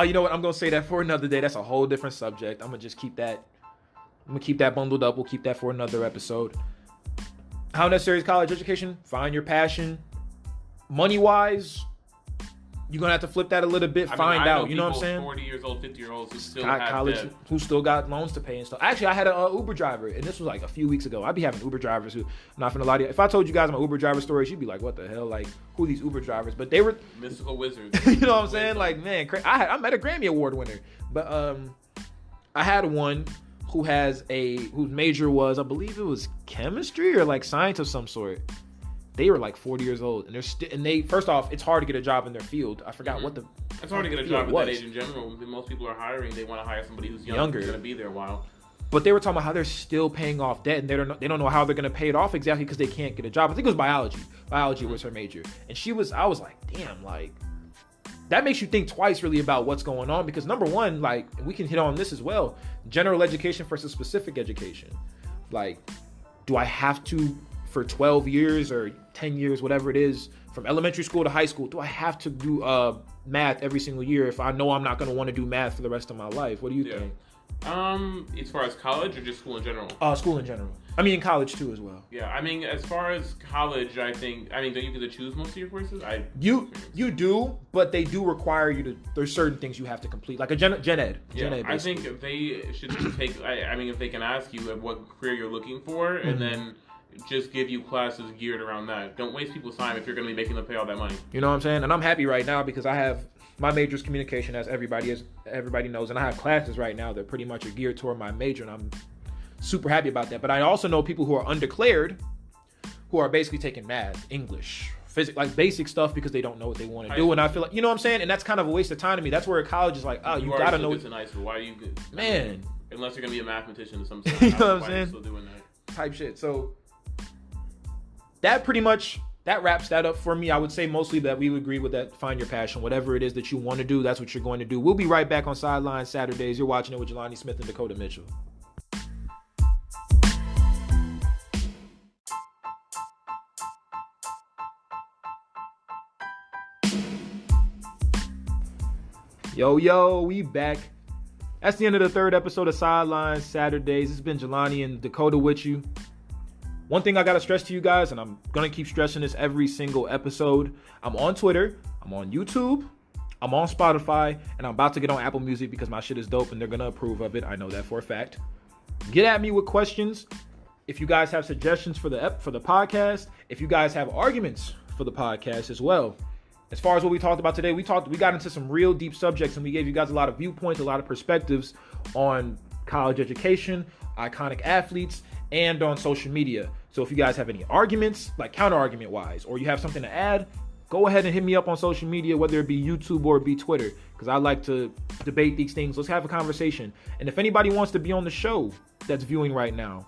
You know what? I'm gonna say that for another day. That's a whole different subject. I'm gonna just keep that. I'm gonna keep that bundled up. We'll keep that for another episode. How necessary is college education? Find your passion. Money-wise, you're gonna have to flip that a little bit. Find out. You know what I'm saying? 40 years old, 50 year olds who still got have college, debt. who still got loans to pay and stuff. Actually, I had a Uber driver, and this was like a few weeks ago. I'd be having Uber drivers who, I'm not gonna lie to you. If I told you guys my Uber driver stories, you'd be like, "What the hell? Like, who are these Uber drivers?" But they were mystical wizards. You know what I'm saying? Like, man, I met a Grammy Award winner, but I had one whose major was, I believe it was chemistry or like science of some sort. They were like 40 years old, and they first off, it's hard to get a job in their field. I forgot what the. It's hard to get a job at that age in general. Most people are hiring. They want to hire somebody who's younger, who's going to be there a while. But they were talking about how they're still paying off debt, and they don't know how they're going to pay it off exactly because they can't get a job. I think it was biology. Biology was her major, and I was like, damn, like that makes you think twice really about what's going on, because number one, like, we can hit on this as well, general education versus specific education. Like, do I have to, for 12 years or 10 years, whatever it is, from elementary school to high school, do I have to do math every single year if I know I'm not going to want to do math for the rest of my life? What do you think? As far as college or just school in general? School in general. I mean, college too as well. Yeah, I mean, as far as college, don't you get to choose most of your courses? You do, but they do require you to. There's certain things you have to complete, like a gen ed. I think if they should take. If they can ask you what career you're looking for, and then just give you classes geared around that. Don't waste people's time if you're going to be making them pay all that money. You know what I'm saying? And I'm happy right now because I have my major is communication, as everybody knows, and I have classes right now that pretty much are geared toward my major, and I'm super happy about that. But I also know people who are undeclared, who are basically taking math, English, physics, like basic stuff because they don't know what they want to do. And I feel like, you know what I'm saying? And that's kind of a waste of time to me. That's where college is like, you got to know. It's in high school. Why are you good? Man. Unless you're going to be a mathematician or something. You know what I'm saying? Still doing that. Type shit. So that pretty much, that wraps that up for me. I would say mostly that we would agree with that. Find your passion. Whatever it is that you want to do, that's what you're going to do. We'll be right back on Sideline Saturdays. You're watching it with Jelani Smith and Dakoda Mitchell. Yo, we back. That's the end of the third episode of Sideline Saturdays. It's been Jelani and Dakoda with you. One thing I got to stress to you guys, and I'm going to keep stressing this every single episode, I'm on Twitter, I'm on YouTube, I'm on Spotify, and I'm about to get on Apple Music because my shit is dope and they're going to approve of it. I know that for a fact. Get at me with questions. If you guys have suggestions for the podcast, if you guys have arguments for the podcast as well. As far as what we talked about today, we got into some real deep subjects, and we gave you guys a lot of viewpoints, a lot of perspectives on college education, iconic athletes, and on social media. So if you guys have any arguments, like counter argument wise, or you have something to add, go ahead and hit me up on social media, whether it be YouTube or it be Twitter, because I like to debate these things. Let's have a conversation. And if anybody wants to be on the show that's viewing right now,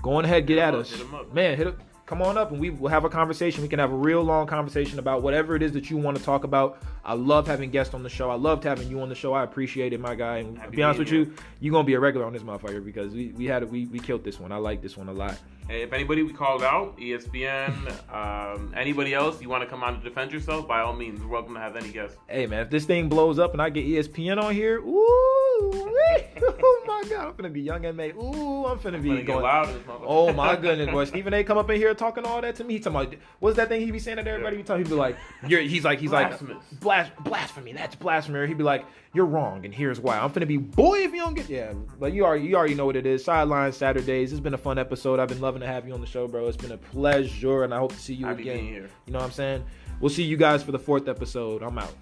go on ahead, get at us. Man, come on up and we will have a conversation. We can have a real long conversation about whatever it is that you want to talk about. I love having guests on the show. I loved having you on the show. I appreciate it, my guy. And to be honest with you, you're going to be a regular on this motherfucker because we killed this one. I like this one a lot. Hey, if anybody we called out, ESPN, anybody else, you want to come on to defend yourself, by all means, we're welcome to have any guests. Hey, man, if this thing blows up and I get ESPN on here, ooh, Oh my God, I'm finna be young and May. Ooh, I'm finna be Get going. loud in this motherfucker. Oh my goodness, boy. Stephen A. come up in here talking all that to me. He talking about what's that thing he be saying to everybody? He be like, he's like blasphemy. That's blasphemy. Or he'd be like, you're wrong, and here's why. I'm finna be boy if you don't get But you already know what it is. Sideline Saturdays. It's been a fun episode. I've been loving to have you on the show, bro. It's been a pleasure, and I hope to see you again. Here. You know what I'm saying? We'll see you guys for the 4th episode. I'm out.